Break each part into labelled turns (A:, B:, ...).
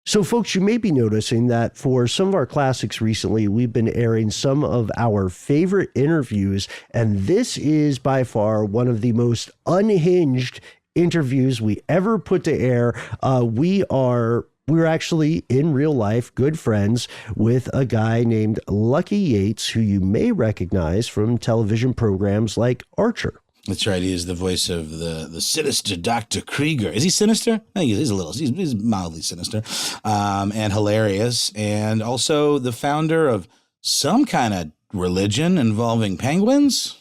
A: So, folks, you may be noticing that for some of our classics recently, we've been airing some of our favorite interviews, and this is by far one of the most unhinged interviews we ever put to air. We're actually in real life good friends with a guy named Lucky Yates, who you may recognize from television programs like Archer.
B: That's right. He is the voice of the sinister Dr. Krieger. Is he sinister? I think he's mildly sinister, and hilarious. And also the founder of some kind of religion involving penguins.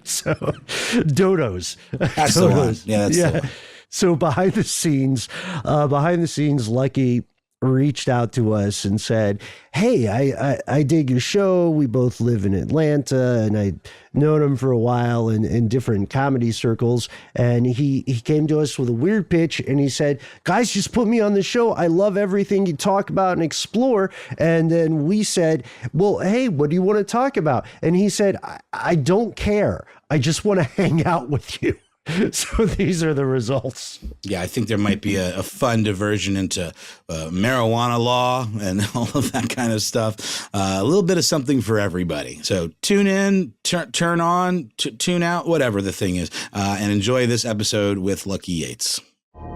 A: So dodos.
B: That's the one. Yeah, that's the one.
A: So behind the scenes, Lucky reached out to us and said, hey, I dig your show. We both live in Atlanta, and I'd known him for a while in different comedy circles. And he came to us with a weird pitch, and he said, guys, just put me on the show. I love everything you talk about and explore. And then we said, well, hey, what do you want to talk about? And he said, I don't care. I just want to hang out with you. So these are the results.
B: Yeah, I think there might be a fun diversion into marijuana law and all of that kind of stuff. A little bit of something for everybody. So tune in, turn on, tune out, whatever the thing is, and enjoy this episode with Lucky Yates.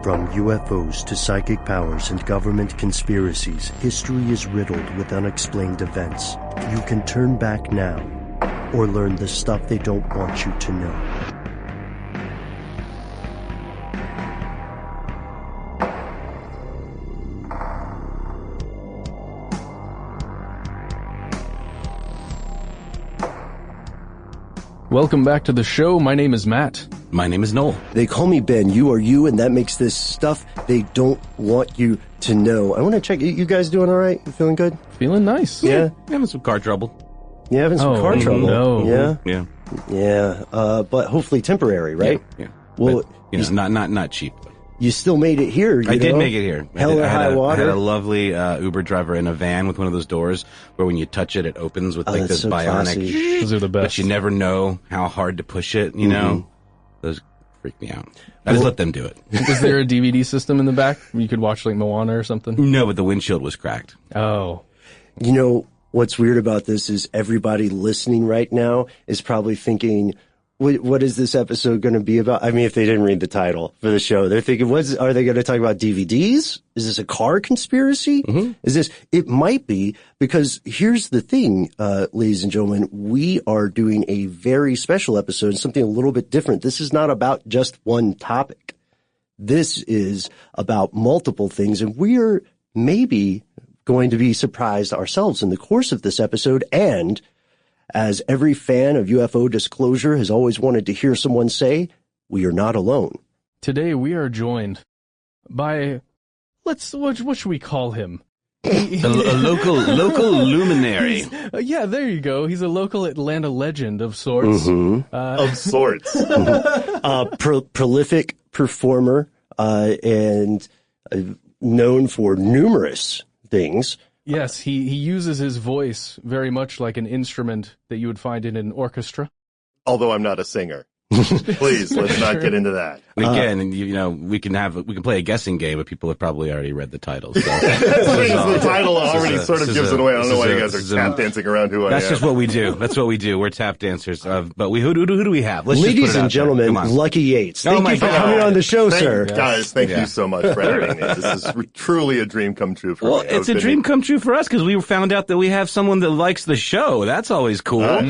A: From UFOs to psychic powers and government conspiracies, history is riddled with unexplained events. You can turn back now or learn the stuff they don't want you to know.
C: Welcome back to the show. My name is Matt.
B: My name is Noel.
A: They call me Ben. You are you, and that makes this stuff they don't want you to know. I want to check. You guys doing all right? You feeling good?
C: Feeling nice.
A: Yeah.
B: Having some car trouble.
A: You having some car trouble?
C: No.
A: Yeah.
B: Yeah.
A: Yeah. But hopefully temporary, right?
B: Yeah.
A: Well,
B: but, not cheap.
A: You still made it here.
B: I did make it here.
A: Hell or high water.
B: I had a lovely Uber driver in a van with one of those doors where when you touch it, it opens with like this
A: so
B: bionic.
A: classy.
C: Those are the best.
B: But you never know how hard to push it. You know, those freak me out. I just let them do it.
C: Was there a DVD system in the back where you could watch like Moana or something?
B: No, but the windshield was cracked.
C: Oh.
A: You know, what's weird about this is everybody listening right now is probably thinking, what is this episode going to be about? I mean, if they didn't read the title for the show, they're thinking, are they going to talk about DVDs? Is this a car conspiracy? Is this? It might be, because here's the thing, ladies and gentlemen, we are doing a very special episode, something a little bit different. This is not about just one topic. This is about multiple things, and we're maybe going to be surprised ourselves in the course of this episode. And as every fan of UFO disclosure has always wanted to hear someone say, we are not alone.
C: Today we are joined by, what should we call him?
B: A local luminary.
C: Yeah, there you go. He's a local Atlanta legend of sorts.
D: Of sorts.
A: Prolific performer, and known for numerous things.
C: Yes, he uses his voice very much like an instrument that you would find in an orchestra.
D: Although I'm not a singer. Please, let's not get into that.
B: Again, and we can play a guessing game, but people have probably already read the title. So.
D: The title already sort of gives it away. I don't know why you guys are tap dancing around who I am.
B: That's just what we do. That's what we do. We're tap dancers. But who do we have?
A: Ladies and gentlemen, Lucky Yates. Thank you for coming on the show, sir.
D: Guys, thank you so much for having me. This is truly a dream come true for me.
B: Well, it's a dream come true for us because we found out that we have someone that likes the show. That's always cool.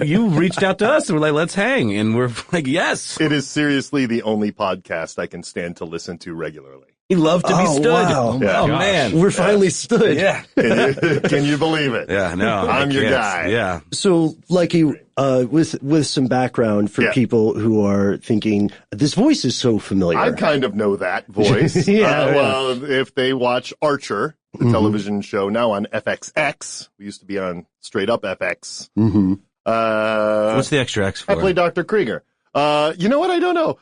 B: You reached out to us and we're like, let's hang. And we're like, yes.
D: It is seriously the only podcast I can stand to listen to regularly.
B: We love to be stood.
A: Wow.
D: Yeah.
B: Oh, man.
A: We're finally stood.
B: Yeah.
D: Can you believe it?
B: Yeah, no.
D: I'm your guy.
B: Yeah.
A: So, Lucky, with some background for people who are thinking, this voice is so familiar.
D: I kind of know that voice. Well, if they watch Archer, the television show now on FXX, we used to be on straight up FX.
B: What's the extra X for?
D: I play Dr. Krieger. You know what? I don't know.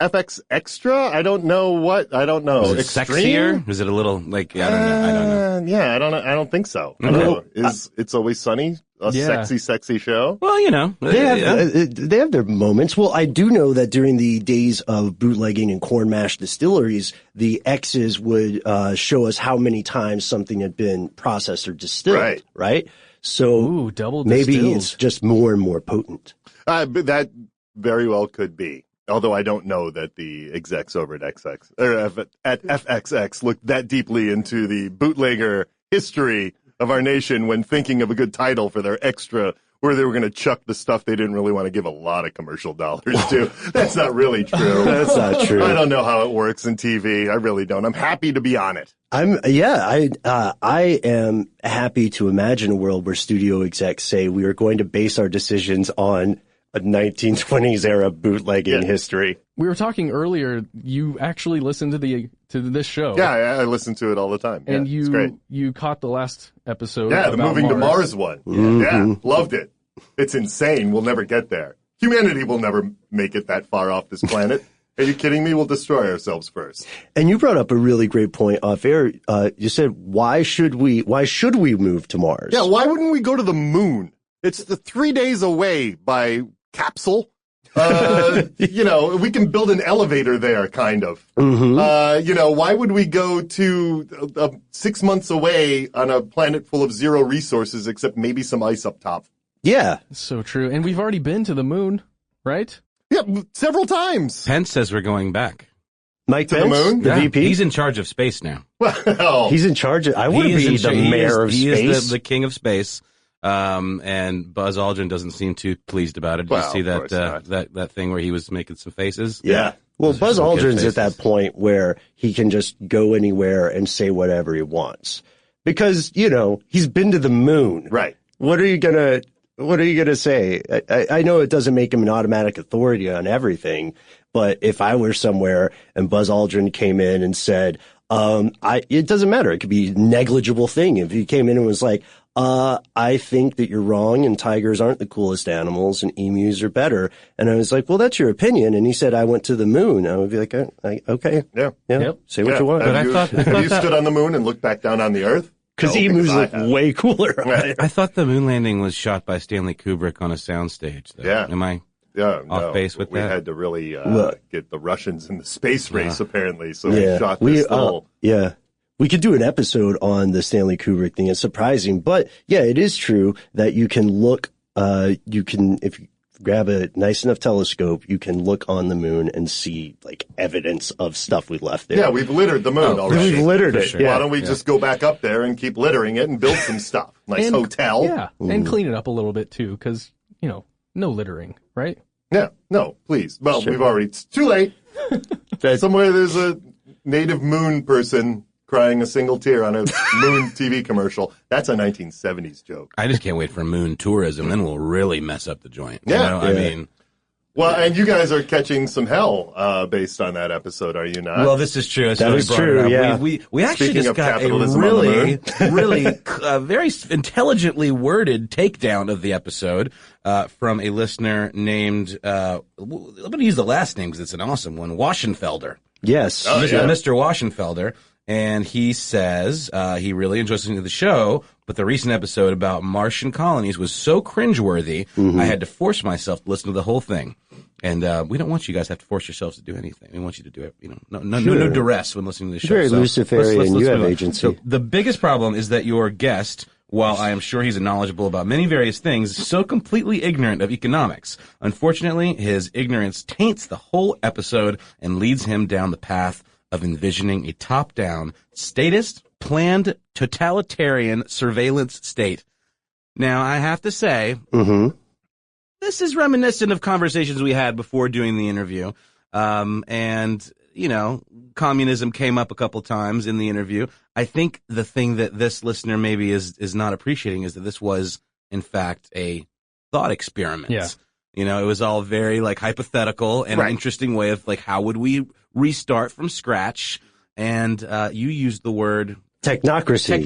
D: FX Extra? I don't know what. I don't know.
B: Is it sexier? Is it a little like, I don't know.
D: Yeah, I don't know. I don't think so. I don't know. Is It's Always Sunny a sexy show.
E: Well, you know,
A: They have their moments. Well, I do know that during the days of bootlegging and corn mash distilleries, the X's would show us how many times something had been processed or distilled, right? So
C: double
A: maybe
C: distilled.
A: it's just more and more potent.
D: But that very well could be. Although I don't know that the execs over at FXX looked that deeply into the bootlegger history of our nation when thinking of a good title for their extra, where they were going to chuck the stuff they didn't really want to give a lot of commercial dollars to. That's not really true.
A: That's not true.
D: I don't know how it works in TV. I really don't. I'm happy to be on it.
A: I am happy to imagine a world where studio execs say we are going to base our decisions on a 1920s era bootlegging history.
C: We were talking earlier. You actually listened to this show.
D: Yeah, I listen to it all the time.
C: And
D: it's great.
C: you caught the last episode.
D: Yeah, the
C: about
D: moving to Mars one.
A: Mm-hmm.
D: Yeah, loved it. It's insane. We'll never get there. Humanity will never make it that far off this planet. Are you kidding me? We'll destroy ourselves first.
A: And you brought up a really great point off air. You said, why should we move to Mars?
D: Yeah, why wouldn't we go to the moon? It's the 3 days away by capsule. You know, we can build an elevator there, kind of.
A: Mm-hmm.
D: You know, why would we go to 6 months away on a planet full of zero resources except maybe some ice up top?
A: Yeah.
C: So true. And we've already been to the moon, right?
D: Yeah, several times.
E: Pence says we're going back.
A: Mike
D: To
A: Pence,
D: the moon?
A: the
E: Yeah,
A: VP?
E: He's in charge of space now.
D: Well,
A: He's in charge of, I wouldn't be the mayor of
E: He
A: space.
E: is the king of space. And Buzz Aldrin doesn't seem too pleased about it. Did
D: Well,
E: you see
D: of course not.
E: that thing where he was making some faces?
A: Yeah. Well,
E: Those are
A: Buzz
E: some good
A: Aldrin's at that
E: faces.
A: point where he can just go anywhere and say whatever he wants. Because, you know, he's been to the moon.
D: right.
A: What are you gonna say? I know it doesn't make him an automatic authority on everything, but if I were somewhere and Buzz Aldrin came in and said, it doesn't matter. It could be a negligible thing. If he came in and was like, I think that you're wrong and tigers aren't the coolest animals and emus are better. And I was like, well, that's your opinion. And he said, I went to the moon. I would be like, okay.
D: Yeah.
C: Yep.
A: Say what you want.
E: But I thought
D: Have you stood on the moon and looked back down on the Earth?
A: Because
D: No,
A: emus
D: I
A: look
D: have.
A: way cooler.
E: I thought the moon landing was shot by Stanley Kubrick on a soundstage. Though.
D: Yeah.
E: Am I?
D: Yeah,
E: Off base with
D: we
E: that?
D: had to really
A: Look.
D: get the Russians in the space race, apparently. So
A: Yeah.
D: we shot this little.
A: Yeah. We could do an episode on the Stanley Kubrick thing. It's surprising, but yeah, it is true that you can look, if you grab a nice enough telescope, you can look on the moon and see like evidence of stuff we left there.
D: Yeah, we've littered the moon already.
A: We've littered it.
E: sure.
A: Yeah.
D: Why don't we just go back up there and keep littering it and build some stuff? Nice
C: And-
D: hotel.
C: Yeah. And clean it up a little bit too, because, you know, no littering, right?
D: Yeah, no, please. Well, it's too late. Somewhere there's a native moon person crying a single tear on a moon TV commercial. That's a 1970s joke.
E: I just can't wait for moon tourism. Then we'll really mess up the joint.
D: Yeah.
E: You know? I
A: Yeah.
E: mean,
D: Well, and you guys are catching some hell based on that episode, are you not?
E: well, this is true.
A: That is true, yeah.
E: We actually
D: Speaking
E: just
D: of
E: got a
D: capitalism on the
E: really very intelligently worded takedown of the episode from a listener named, I'm going to use the last name because it's an awesome one, Waschenfelder.
A: Yes.
D: Oh, yeah.
E: Mr. Waschenfelder. And he says he really enjoys listening to the show, but the recent episode about Martian colonies was so cringeworthy, I had to force myself to listen to the whole thing. And we don't want you guys to have to force yourselves to do anything. We want you to do it, you know, no duress when listening to the show.
A: Very Luciferian. You have
E: move on.
A: agency.
E: So the biggest problem is that your guest, while I am sure he's knowledgeable about many various things, is so completely ignorant of economics. Unfortunately, his ignorance taints the whole episode and leads him down the path of envisioning a top-down, statist, planned, totalitarian surveillance state. Now, I have to say, this is reminiscent of conversations we had before doing the interview. And, you know, communism came up a couple times in the interview. I think the thing that this listener maybe is not appreciating is that this was, in fact, a thought experiment.
C: Yeah.
E: You know, it was all very, like, hypothetical and an interesting way of, like, how would we restart from scratch? And you used the word
A: Technocracy.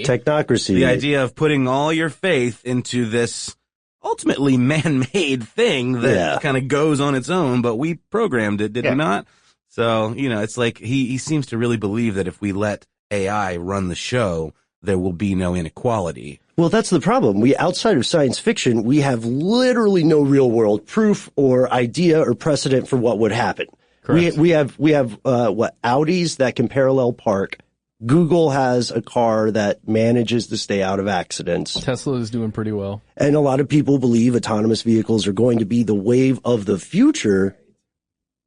A: Technocracy.
E: The idea of putting all your faith into this ultimately man-made thing that kind of goes on its own, but we programmed it, did we not? So, you know, it's like he seems to really believe that if we let AI run the show, there will be no inequality.
A: Well, that's the problem. Outside of science fiction, we have literally no real world proof or idea or precedent for what would happen.
C: Correct.
A: We have Audis that can parallel park. Google has a car that manages to stay out of accidents.
C: Tesla is doing pretty well.
A: And a lot of people believe autonomous vehicles are going to be the wave of the future,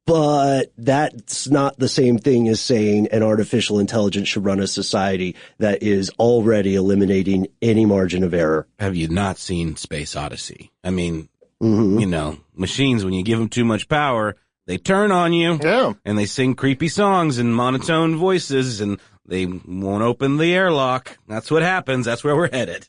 A: but that's not the same thing as saying an artificial intelligence should run a society that is already eliminating any margin of error.
E: Have you not seen Space Odyssey? I mean, you know, machines, when you give them too much power, they turn on you.
D: Yeah.
E: And they sing creepy songs in monotone voices, and they won't open the airlock. That's what happens. That's where we're headed.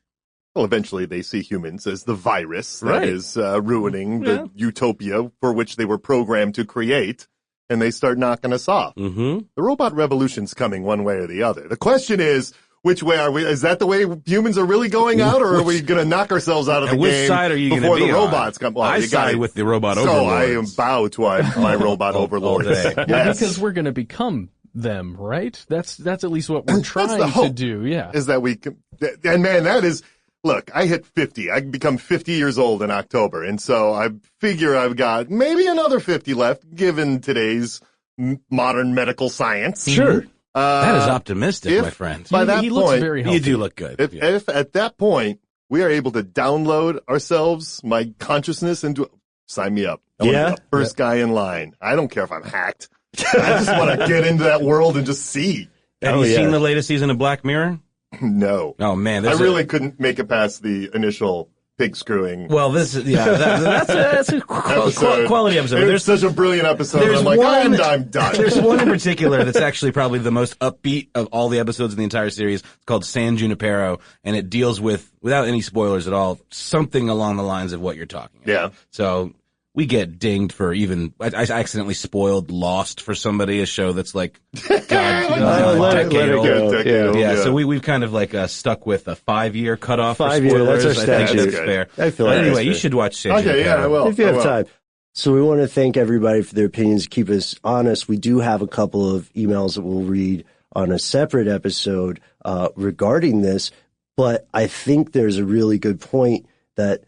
D: Well, eventually they see humans as the virus that
E: Right.
D: is ruining the utopia for which they were programmed to create, and they start knocking us off.
E: Mm-hmm.
D: The robot revolution's coming one way or the other. The question is, which way are we? Is that the way humans are really going out, or are we going to knock ourselves out of the
E: And which
D: game
E: side are you going to
D: before
E: be
D: the robots
E: on?
D: come? Well,
E: I
D: you
E: side
D: gotta-
E: with the robot
D: So
E: overlords.
D: I bow to my robot
E: all
D: overlords.
E: day.
D: Yes.
C: Because we're going to become them, right? That's at least what we're
D: That's the
C: trying to
D: hope.
C: do. Yeah.
D: Is that we can, and man, that is, look, I hit 50. I become 50 years old in October. And so I figure I've got maybe another 50 left, given today's modern medical science.
A: Sure.
E: That is optimistic,
D: if
E: my friend.
D: by that
C: he looks
D: point,
C: very healthy.
E: You do look good.
D: if at that point we are able to download ourselves, my consciousness into, sign me up. I wanna
A: Yeah.
D: be the first guy in line. I don't care if I'm hacked. I just want to get into that world and just see.
E: Have
A: Oh,
E: you
A: yeah.
E: seen the latest season of Black Mirror?
D: No.
E: Oh, man.
D: I
E: there's
D: really couldn't make it past the initial pig screwing
E: Well, that's a
D: episode.
E: quality episode.
D: It was
E: There's
D: such a brilliant episode.
E: there's
D: I'm like,
E: one-
D: I'm done.
E: There's one in particular that's actually probably the most upbeat of all the episodes in the entire series. It's called San Junipero, and it deals with, without any spoilers at all, something along the lines of what you're talking about.
D: Yeah.
E: So we get dinged for even, I accidentally spoiled Lost for somebody, a show that's like, God,
A: let it
E: decade old.
A: go.
D: Decade
A: Yeah.
D: old,
E: Yeah, so we've kind of like stuck with a 5-year cutoff for
A: 5 year,
E: spoilers.
A: that's our
E: I think
A: statute.
E: that's fair.
A: I feel
E: But
A: like
E: anyway,
A: that's
E: you
A: fair.
E: should watch San
D: Okay, yeah,
E: Junipero.
D: I will.
A: If you
D: I
A: have
D: will.
A: time. So we want to thank everybody for their opinions, keep us honest. We do have a couple of emails that we'll read on a separate episode regarding this, but I think there's a really good point that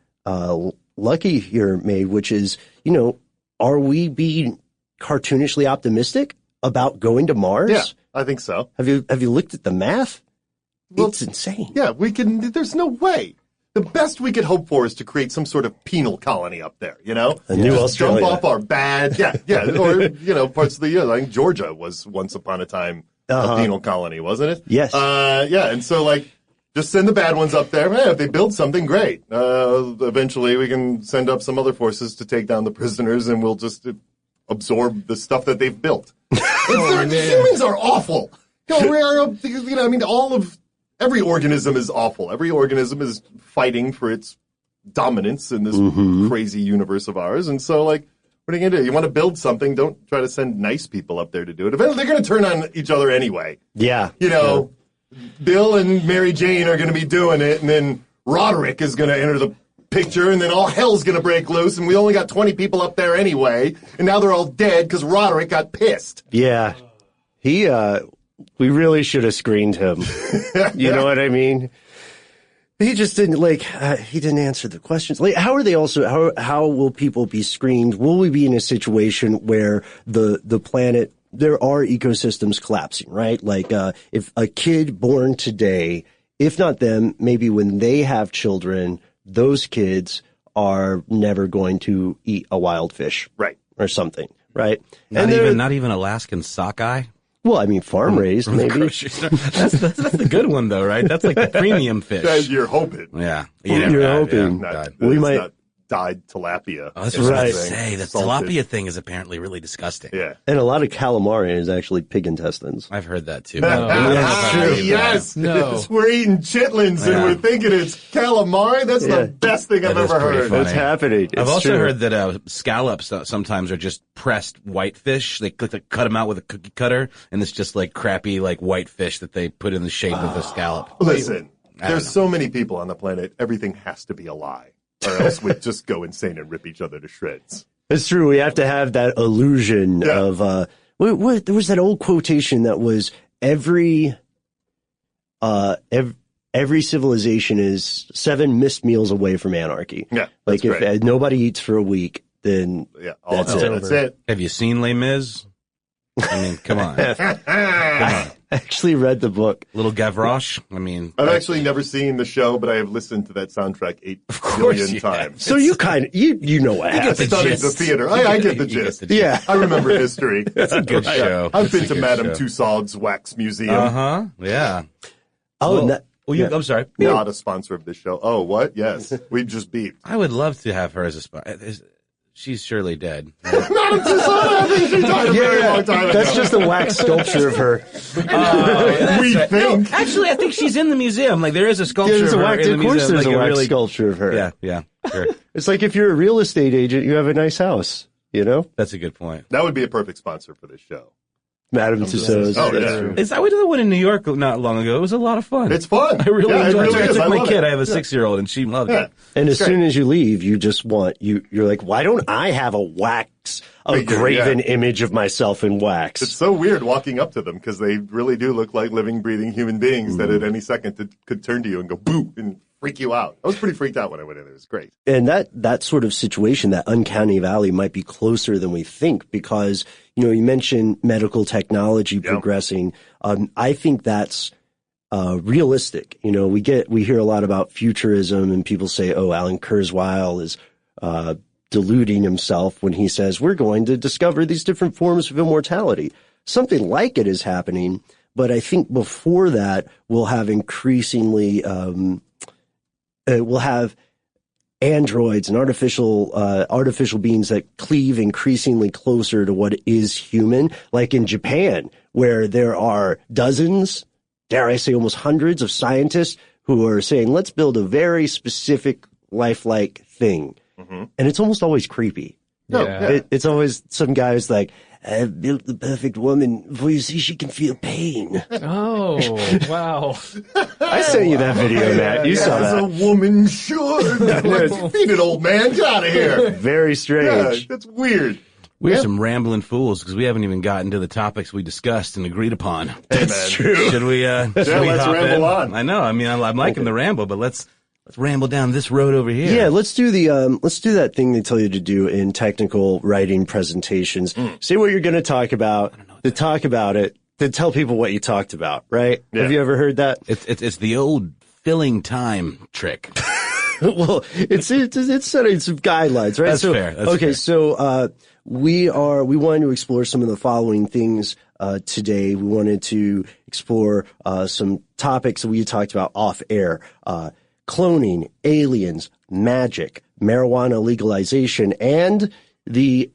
A: Lucky here made, which is, you know, are we being cartoonishly optimistic about going to Mars?
D: Yeah, I think so.
A: Have you looked at the math?
D: Well,
A: It's insane.
D: Yeah, we can. There's no way. The best we could hope for is to create some sort of penal colony up there, you know?
A: A new
D: Just
A: Australia.
D: jump off our bad, or, you know, parts of the year. I think Georgia was once upon a time a penal colony, wasn't it?
A: Yes.
D: Yeah, and so, like, just send the bad ones up there. Man, if they build something, great. Eventually we can send up some other forces to take down the prisoners, and we'll just absorb the stuff that they've built. Humans are awful. You know, I mean, every organism is awful. Every organism is fighting for its dominance in this crazy universe of ours. And so, like, what are you going to do? You want to build something, don't try to send nice people up there to do it. Eventually, they're going to turn on each other anyway.
A: Yeah.
D: You know, Bill and Mary Jane are going to be doing it, and then Roderick is going to enter the picture, and then all hell's going to break loose, and we only got 20 people up there anyway, and now they're all dead because Roderick got pissed.
A: Yeah. We really should have screened him. You know what I mean? He just didn't he didn't answer the questions. Like, how are they also, how will people be screened? Will we be in a situation where the planet, there are ecosystems collapsing, right? Like, if a kid born today, if not them, maybe when they have children, those kids are never going to eat a wild fish.
D: Right.
A: Or something, right?
E: Not even Alaskan sockeye?
A: Well, I mean, farm raised,
E: From the
A: maybe.
E: grocery store. That's the good one, though, right? That's like the premium fish.
D: You're hoping.
E: Yeah.
A: You're hoping.
D: Not,
A: We
D: it's
A: might-
D: not dyed tilapia.
E: Oh, that's
D: or
E: what I was
D: something.
E: going to say. The
D: Salted.
E: tilapia thing is apparently really disgusting.
D: Yeah.
A: And a lot of calamari is actually pig intestines.
E: I've heard that, too.
D: Yes.
C: No.
D: We're eating chitlins and
E: Yeah.
D: we're thinking it's calamari. That's
A: Yeah.
D: the best thing I've
E: That is
D: ever
E: pretty
D: heard.
E: funny.
A: It's happening.
E: I've
A: It's
E: also
A: true.
E: heard that scallops sometimes are just pressed whitefish. They cut them out with a cookie cutter, and it's just like crappy like whitefish that they put in the shape of a scallop.
D: Listen,
E: I don't
D: there's
E: know.
D: so many people on the planet. Everything has to be a lie, or else we'd just go insane and rip each other to shreds.
A: It's true. We have to have that illusion
D: Yeah.
A: of, there was that old quotation that was every every civilization is 7 missed meals away from anarchy.
D: Yeah,
A: like if nobody eats for a week, then that's it.
D: That's it.
E: Have you seen Les Mis? I mean, come on.
A: I actually read the book.
E: Little Gavroche. I mean,
D: I've actually never seen the show, but I have listened to that soundtrack 8 billion times.
A: So you kind of, you know what happens.
D: I studied the theater. I get the gist.
A: Yeah.
D: I remember history.
E: It's a good show.
D: I've been to Madame Tussauds Wax Museum.
E: Uh-huh. Yeah.
A: Oh,
E: well,
A: and
E: I'm sorry.
D: Not a sponsor of this show. Oh, what? Yes. We just beeped.
E: I would love to have her as a sponsor. She's surely dead.
D: Madame Tussauds, I think she died a very long time ago.
A: That's just a wax sculpture of her.
D: We think.
E: No, actually, I think she's in the museum. Like, there is a sculpture of her in the
A: Of course
E: museum.
A: there's
E: Like,
A: a wax
E: really...
A: sculpture of her.
E: Yeah, sure.
A: It's like if you're a real estate agent, you have a nice house, you know?
E: That's a good point.
D: That would be a perfect sponsor for this show.
A: Madame Tussauds.
D: Oh, yeah.
E: I went to the one in New York not long ago. It was a lot of fun.
D: It's fun.
E: I really enjoyed it. I took my kid.
D: It.
E: I have a 6-year-old, and she loved it.
A: And as soon as you leave, you just want, you're like, why don't I have a graven image of myself in wax?
D: It's so weird walking up to them because they really do look like living, breathing human beings that at any second could turn to you and go boo and freak you out. I was pretty freaked out when I went in there. It was great.
A: And that sort of situation, that uncanny valley, might be closer than we think because, you know, you mentioned medical technology progressing. I think that's realistic. You know, we hear a lot about futurism and people say, oh, Alan Kurzweil is deluding himself when he says we're going to discover these different forms of immortality. Something like it is happening, but I think before that we'll have increasingly we'll have androids and artificial beings that cleave increasingly closer to what is human, like in Japan, where there are dozens, dare I say almost hundreds of scientists who are saying, let's build a very specific lifelike thing. Mm-hmm. And it's almost always creepy.
C: Yeah.
A: It's always some guy who's like, I've built the perfect woman before you see she can feel pain.
C: Oh, wow.
A: I sent you that video, Matt. You saw that.
D: As a woman should. Feed it, old man. Get out of here.
A: Very strange.
D: Yeah, that's weird.
E: We're some rambling fools because we haven't even gotten to the topics we discussed and agreed upon.
D: Hey,
A: That's true.
E: Should we,
D: let's
E: hop
D: ramble
E: in?
D: on.
E: I know. I mean, I'm liking the ramble, but let's ramble down this road over here.
A: Yeah, let's do that thing they tell you to do in technical writing presentations. Say what you're going to talk about, then talk about it, then tell people what you talked about, right?
D: Yeah.
A: Have you ever heard that?
E: It's the old filling time trick.
A: Well, it's setting some guidelines, right?
E: That's fair. That's fair.
A: So we wanted to explore some of the following things today. We wanted to explore some topics that we talked about off air. Cloning, aliens, magic, marijuana legalization, and the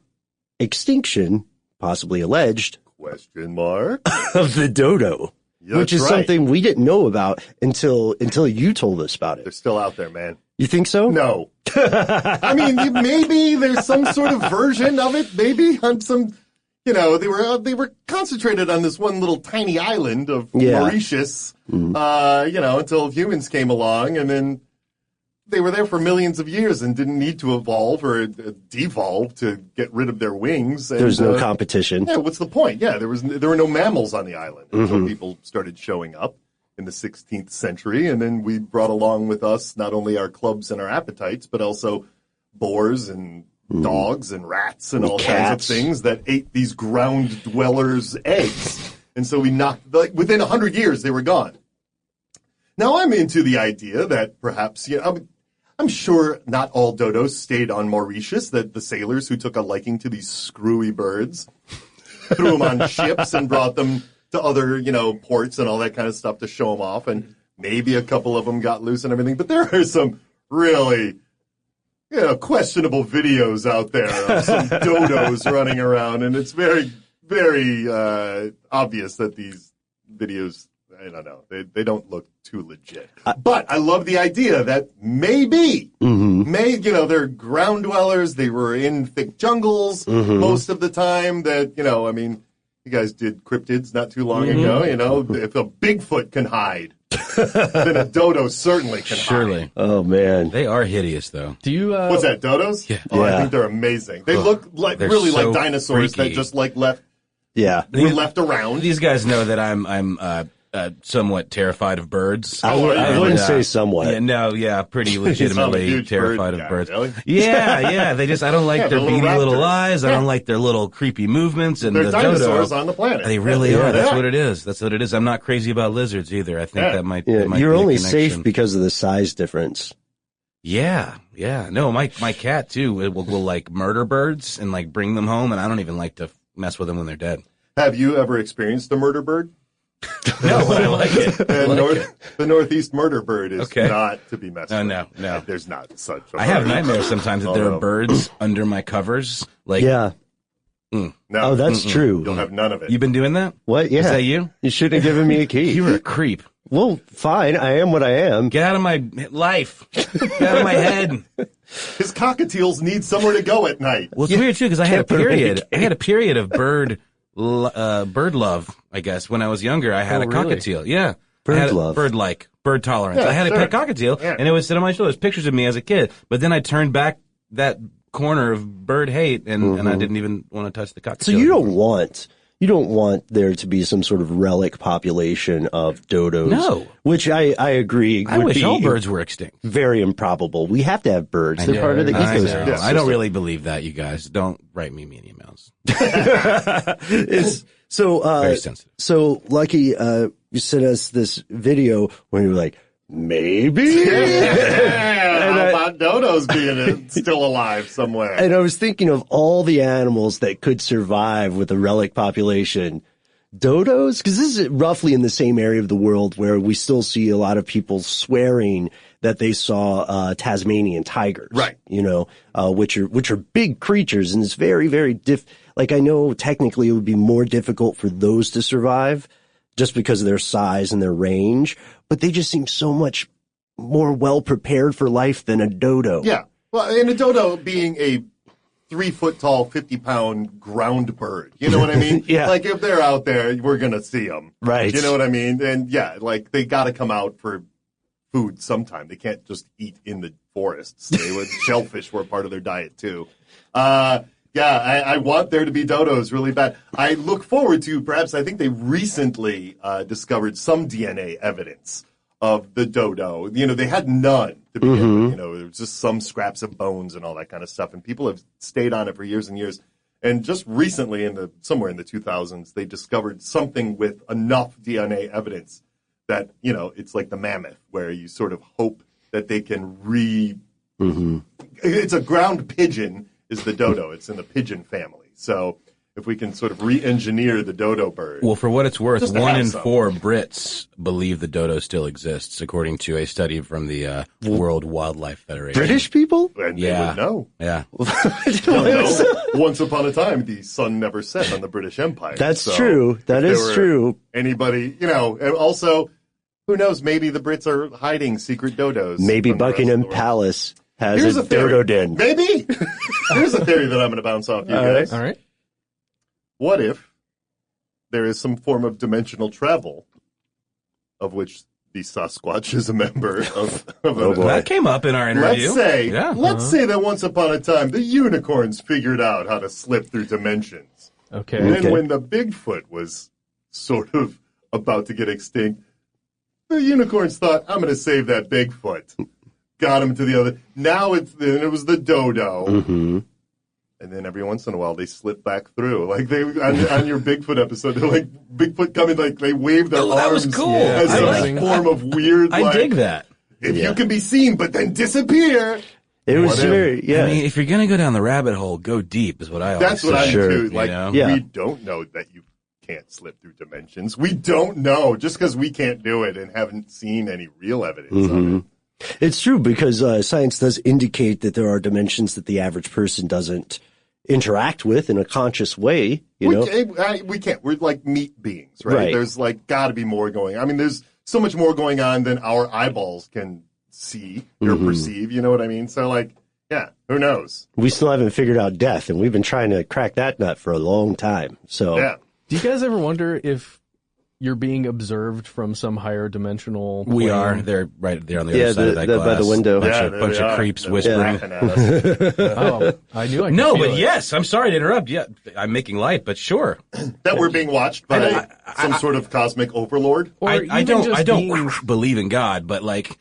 A: extinction, possibly alleged,
D: Question mark.
A: of the dodo, which is something we didn't know about until you told us about
D: They're
A: it.
D: still out there, man.
A: You think so?
D: No. I mean, maybe there's some sort of version of it. Maybe on some, you know, they were concentrated on this one little tiny island of Mauritius, you know, until humans came along, and then they were there for millions of years and didn't need to evolve or devolve to get rid of their wings. And,
A: There's no competition.
D: Yeah, what's the point? Yeah, there were no mammals on the island until people started showing up in the 16th century, and then we brought along with us not only our clubs and our appetites, but also boars and dogs and rats and all kinds of things that ate these ground dwellers' eggs. And so we knocked, like, within 100 years, they were gone. Now I'm into the idea that perhaps, you know, I'm sure not all dodos stayed on Mauritius, that the sailors who took a liking to these screwy birds threw them on ships and brought them to other, you know, ports and all that kind of stuff to show them off. And maybe a couple of them got loose and everything. But there are some really, you know, questionable videos out there of some dodos running around. And it's very, very obvious that these videos, I don't know, they don't look too legit. But I love the idea that maybe, you know, they're ground dwellers. They were in thick jungles most of the time that, you know, I mean, you guys did cryptids not too long ago, you know. If a Bigfoot can hide, then a dodo certainly can hide.
A: Oh, man.
E: They are hideous, though.
C: Do you?
D: What's that, dodos?
E: Yeah.
D: Oh, I think they're amazing. They look like really
E: so
D: like dinosaurs
E: freaky.
D: that just like were left around.
E: These guys know that I'm somewhat terrified of birds.
A: I wouldn't say somewhat.
E: Pretty legitimately terrified of birds.
D: Really?
E: Yeah. They just, I don't like their beady little eyes. I don't like their little creepy movements. And
D: They're
E: the
D: dinosaurs
E: dodo,
D: on the planet.
E: they really are. That's what it is. I'm not crazy about lizards either. I think that might.
A: Yeah,
E: that might
A: you're
E: be a
A: only
E: connection.
A: safe because of the size difference.
E: Yeah. No, my cat too will like murder birds and like bring them home, and I don't even like to mess with them when they're dead.
D: Have you ever experienced a murder bird?
E: No, but I like it.
D: The northeast murder bird is not to be messed with.
E: No.
D: There's not such a
E: I have
D: bird.
E: nightmares sometimes that there are birds under my covers. Like,
A: Yeah.
D: No,
A: Oh, that's true.
D: You'll have none of it.
E: you've been doing that?
A: What? Yeah.
E: Is that you?
A: You should have given me a key.
E: You were a creep.
A: Well, fine. I am what I am.
E: Get out of my life. Get out of my head.
D: His cockatiels need somewhere to go at night.
E: Well, it's weird too because I had a
A: Can't put 'em in a
E: period. I had a period of bird love. I guess when I was younger, I had a
C: really?
E: cockatiel. Yeah,
A: Bird
E: I had
A: love.
E: bird tolerance.
D: Yeah,
E: I had
D: sure.
E: a pet cockatiel,
D: Yeah.
E: and it would sit on my shoulders. Pictures of me as a kid. But then I turned back that corner of bird hate, and I didn't even want to touch the cockatiel.
A: So you don't want there to be some sort of relic population of dodos.
E: No.
A: Which I agree
E: I
A: would
E: wish
A: be
E: all birds were extinct.
A: very improbable. We have to have birds. They're part of the
E: I know.
A: ecosystem.
D: Yeah,
E: I don't really believe that, you guys. Don't write me mean emails. Very sensitive.
A: So Lucky, you sent us this video when you were like, maybe.
D: How about dodos being still alive somewhere?
A: And I was thinking of all the animals that could survive with a relic population. Dodos? Because this is roughly in the same area of the world where we still see a lot of people swearing that they saw Tasmanian tigers.
D: Right.
A: You know, which are big creatures, and it's very, very like, I know technically it would be more difficult for those to survive just because of their size and their range, but they just seem so much more well prepared for life than a dodo.
D: Yeah. Well, and a dodo being a 3 foot tall, 50-pound ground bird. You know what I mean?
A: Yeah.
D: Like, if they're out there, we're going to see them.
A: Right.
D: You know what I mean? And yeah, like, they got to come out for food sometime. They can't just eat in the forests. Shellfish were part of their diet too. I want there to be dodos really bad. I look forward to, perhaps, I think they recently discovered some DNA evidence of the dodo. You know, they had none to begin with. You know, there was just some scraps of bones and all that kind of stuff. And people have stayed on it for years and years. And just recently, somewhere in the 2000s, they discovered something with enough DNA evidence that, you know, it's like the mammoth, where you sort of hope that they can It's a ground pigeon is the dodo. It's in the pigeon family. So if we can sort of re-engineer the dodo bird.
E: Well, for what it's worth,
D: Just to
E: 1
D: have
E: in
D: some.
E: 4 Brits believe the dodo still exists, according to a study from the World Wildlife Federation.
A: British people?
D: And
E: Yeah.
D: they would know.
E: Yeah.
D: Once upon a time, the sun never set on the British Empire.
A: That's
D: So
A: true. That
D: if
A: is
D: there were
A: true.
D: Anybody, you know, and also, who knows, maybe the Brits are hiding secret dodos.
A: Maybe
D: from the rest of
A: Buckingham
D: the world.
A: Palace has
D: Here's
A: a
D: a theory.
A: dodo den.
D: Maybe. Here's a theory that I'm going to bounce off you guys.
C: All right.
D: What if there is some form of dimensional travel of which the Sasquatch is a member of
A: Oh, boy.
E: That came up in our interview.
D: Let's say that once upon a time the unicorns figured out how to slip through dimensions.
C: Okay.
D: And
A: Okay.
D: when the Bigfoot was sort of about to get extinct, the unicorns thought, I'm going to save that Bigfoot. Got him to the other. Now it was the dodo.
A: Mm-hmm.
D: And then every once in a while they slip back through. Like on your Bigfoot episode, they're like, Bigfoot coming, like they wave their
E: Oh,
D: arms.
E: that was cool.
D: As
C: I
D: some
C: like-
D: form of weird,
E: I
D: like,
E: dig that.
D: if
A: Yeah.
D: you can be seen but then disappear.
A: It was
D: Whatever.
A: very, yeah.
E: I mean, if you're going to go down the rabbit hole, go deep is what I always
D: That's
E: say.
D: what I
A: Sure.
D: do too. Like,
E: You know?
A: Yeah.
D: we don't know that you can't slip through dimensions. We don't know just because we can't do it and haven't seen any real evidence of it.
A: It's true because science does indicate that there are dimensions that the average person doesn't interact with in a conscious way, you know?
D: We can't. We're like meat beings, right?
A: Right.
D: There's like got to be more going on. I mean, there's so much more going on than our eyeballs can see or perceive. You know what I mean? So like, yeah, who knows?
A: We still haven't figured out death, and we've been trying to crack that nut for a long time. So,
D: Yeah.
C: Do you guys ever wonder if you're being observed from some higher dimensional plane?
E: We are. They're right there on the other side of that glass.
A: by the window.
E: Bunch of creeps whispering.
C: I knew I could
E: No,
C: feel
E: but
C: it.
E: yes, I'm sorry to interrupt. Yeah, I'm making light, but sure.
D: That we're being watched by some sort of cosmic overlord.
C: Or
E: I
C: even just
E: don't
C: beings-
E: believe in God, but like,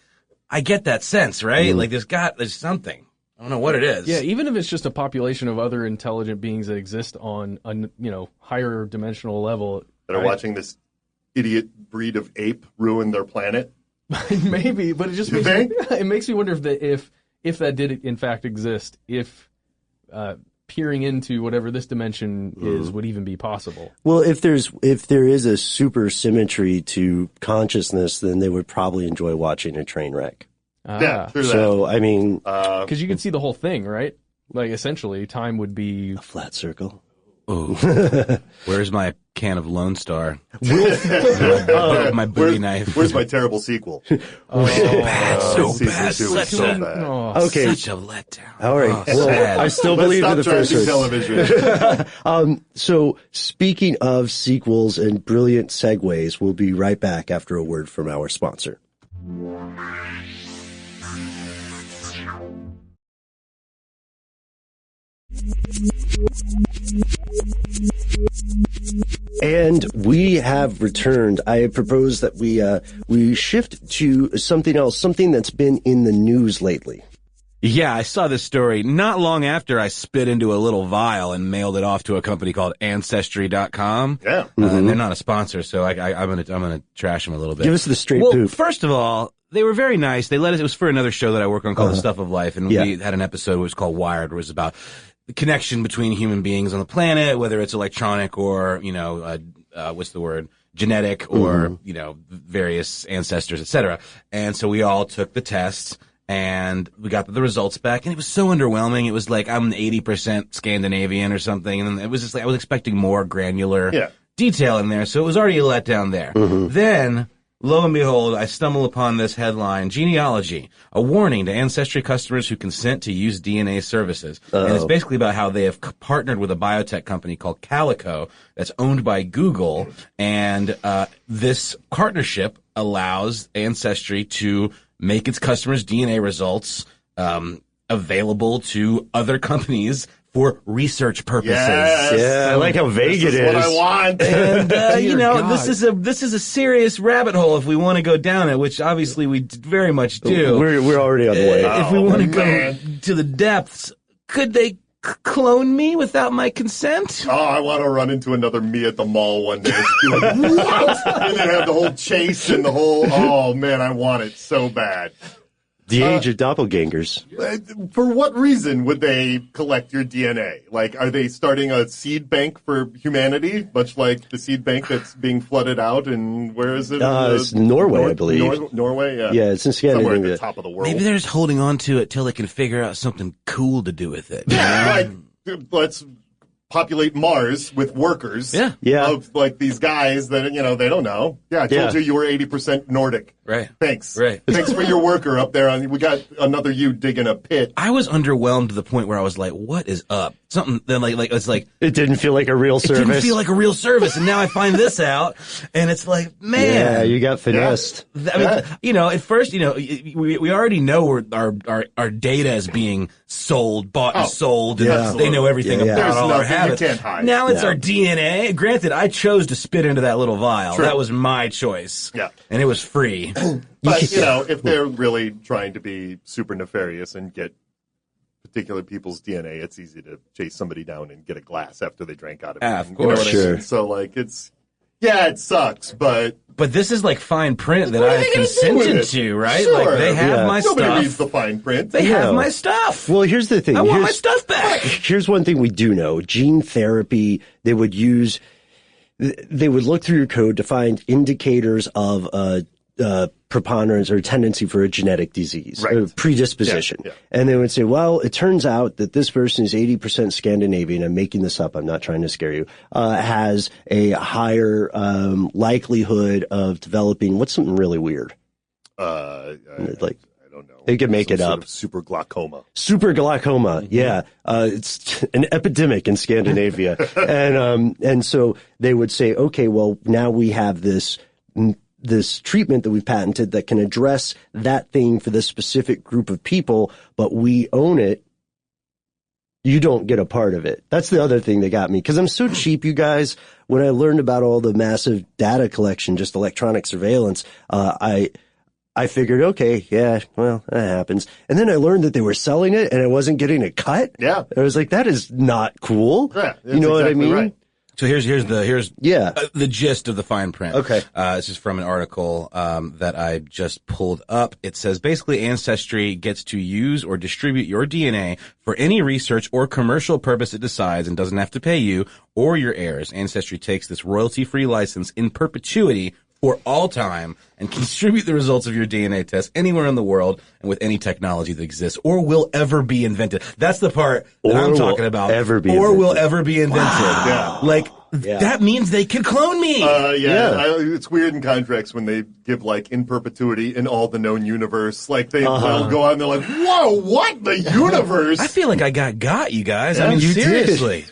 E: I get that sense, right? Like, there's something. I don't know what it is.
C: Yeah, even if it's just a population of other intelligent beings that exist on a higher dimensional level.
D: That are watching this idiot breed of ape ruin their planet.
C: Maybe, but it just makes me wonder if that did in fact exist, if peering into whatever this dimension is would even be possible.
A: Well, if there is a super symmetry to consciousness, then they would probably enjoy watching a train wreck.
D: Yeah, through
A: So, I mean,
C: because you can see the whole thing, right? Like, essentially, time would be
A: a flat circle.
E: Oh, where's my can of Lone Star? My Bowie knife.
D: Where's my terrible sequel?
E: So bad.
D: Season 2 is so bad.
A: Okay.
E: Such a letdown.
A: All right. Well, I still believe in the
D: Let's
A: first
D: stop
A: one.
D: trashing television.
A: So, speaking of sequels and brilliant segues, we'll be right back after a word from our sponsor. And we have returned. I propose that we shift to something else, something that's been in the news lately.
E: Yeah, I saw this story not long after I spit into a little vial and mailed it off to a company called Ancestry.com.
D: Yeah.
E: And they're not a sponsor, so I'm gonna trash them a little bit.
A: Give us the straight
E: well,
A: poop.
E: First of all, they were very nice. They let us. It was for another show that I work on called The Stuff of Life, and we had an episode that was called Wired, where it was about the connection between human beings on the planet, whether it's electronic or what's the word, genetic, or various ancestors, etc. And so we all took the tests. And we got the results back, and it was so underwhelming. It was like I'm 80% Scandinavian or something, and it was just like I was expecting more granular detail in there, so it was already a letdown there. Then, lo and behold, I stumble upon this headline: Genealogy, a warning to Ancestry customers who consent to use DNA services. And it's basically about how they have partnered with a biotech company called Calico that's owned by Google, and this partnership allows Ancestry to make its customers' DNA results available to other companies for research purposes.
D: Yes.
A: Yeah, I like how vague it is.
D: What I want.
E: And
C: God.
E: this is a serious rabbit hole if we want to go down it, which obviously we very much do.
A: We're already on the way.
E: If we want to go to the depths, could they clone me without my consent?
D: Oh, I want to run into another me at the mall one day. Be like, what? And then have the whole chase and the whole, oh man, I want it so bad.
A: The age of doppelgangers.
D: For what reason would they collect your DNA? Like, are they starting a seed bank for humanity, much like the seed bank that's being flooded out? And where is it?
A: It's Norway, I believe.
D: Norway, yeah.
A: Yeah, it's in
D: Somewhere at
A: Scandinavia.
D: the top of the world.
E: Maybe they're just holding on to it till they can figure out something cool to do with it.
D: Yeah, like, let's populate Mars with workers.
E: Yeah.
D: Of, like, these guys that, they don't know. Yeah, I told you were 80% Nordic.
E: Right.
D: Thanks.
E: Right.
D: Thanks for your worker up there. We got another you digging a pit.
E: I was underwhelmed to the point where I was like, what is up? Something then like it's like
A: It didn't feel like a real
E: it
A: service.
E: didn't feel like a real service, and now I find this out, and it's like, man,
A: Yeah, you got finessed.
E: I mean, at first, we already know our data is being sold, bought and sold, and
A: Yeah.
E: they know everything
A: Yeah.
E: about
D: There's
E: all our
D: nothing you
E: habits.
D: can't hide.
E: Now it's our DNA. Granted, I chose to spit into that little vial.
D: True.
E: That was my choice.
D: Yeah.
E: And it was free.
D: But, if they're really trying to be super nefarious and get particular people's DNA, it's easy to chase somebody down and get a glass after they drank out of it.
E: Of
D: You know
E: course.
D: what I
A: Sure.
D: mean? So, like, it sucks, but
E: But this is like fine print that
D: What are
E: I've
D: they gonna do with
E: consented
D: it?
E: to, right?
D: Sure.
E: Like they have
A: Yeah.
E: my
D: nobody
E: stuff.
D: reads the fine print.
E: They
A: Yeah.
E: have my stuff.
A: Well, here's the thing.
E: I want my
A: Here's-
E: stuff back.
A: Here's one thing we do know. Gene therapy, they would look through your code to find indicators of preponderance or tendency for a genetic disease,
D: Right.
A: a predisposition.
D: Yeah.
A: And they would say, well, it turns out that this person is 80% Scandinavian. I'm making this up. I'm not trying to scare you. Has a higher likelihood of developing what's something really weird.
D: I
A: Like
D: don't know.
A: They could make it
D: sort
A: up.
D: of super glaucoma.
A: Super glaucoma, yeah. It's an epidemic in Scandinavia. And so they would say, okay, well, now we have this treatment that we patented that can address that thing for this specific group of people, but we own it. You don't get a part of it. That's the other thing that got me. Because I'm so cheap, you guys. When I learned about all the massive data collection, just electronic surveillance, I figured, okay, yeah, well, that happens. And then I learned that they were selling it and I wasn't getting a cut.
D: Yeah.
A: I was like, that is not cool.
D: Yeah,
A: you know what I mean?
D: right.
E: So here's the gist of the fine print.
A: Okay.
E: This is from an article that I just pulled up. It says basically Ancestry gets to use or distribute your DNA for any research or commercial purpose it decides and doesn't have to pay you or your heirs. Ancestry takes this royalty-free license in perpetuity for all time and can distribute the results of your DNA test anywhere in the world and with any technology that exists or will ever be invented. That's the part that I'm talking about. Will ever be invented.
D: Wow.
E: Yeah. Like, that means they could clone me.
D: It's weird in contracts when they give, like, in perpetuity in all the known universe. Like, they'll go out and they're like, whoa, what? The universe?
E: I feel like I got you guys.
A: Yeah,
E: I mean,
A: you
E: seriously.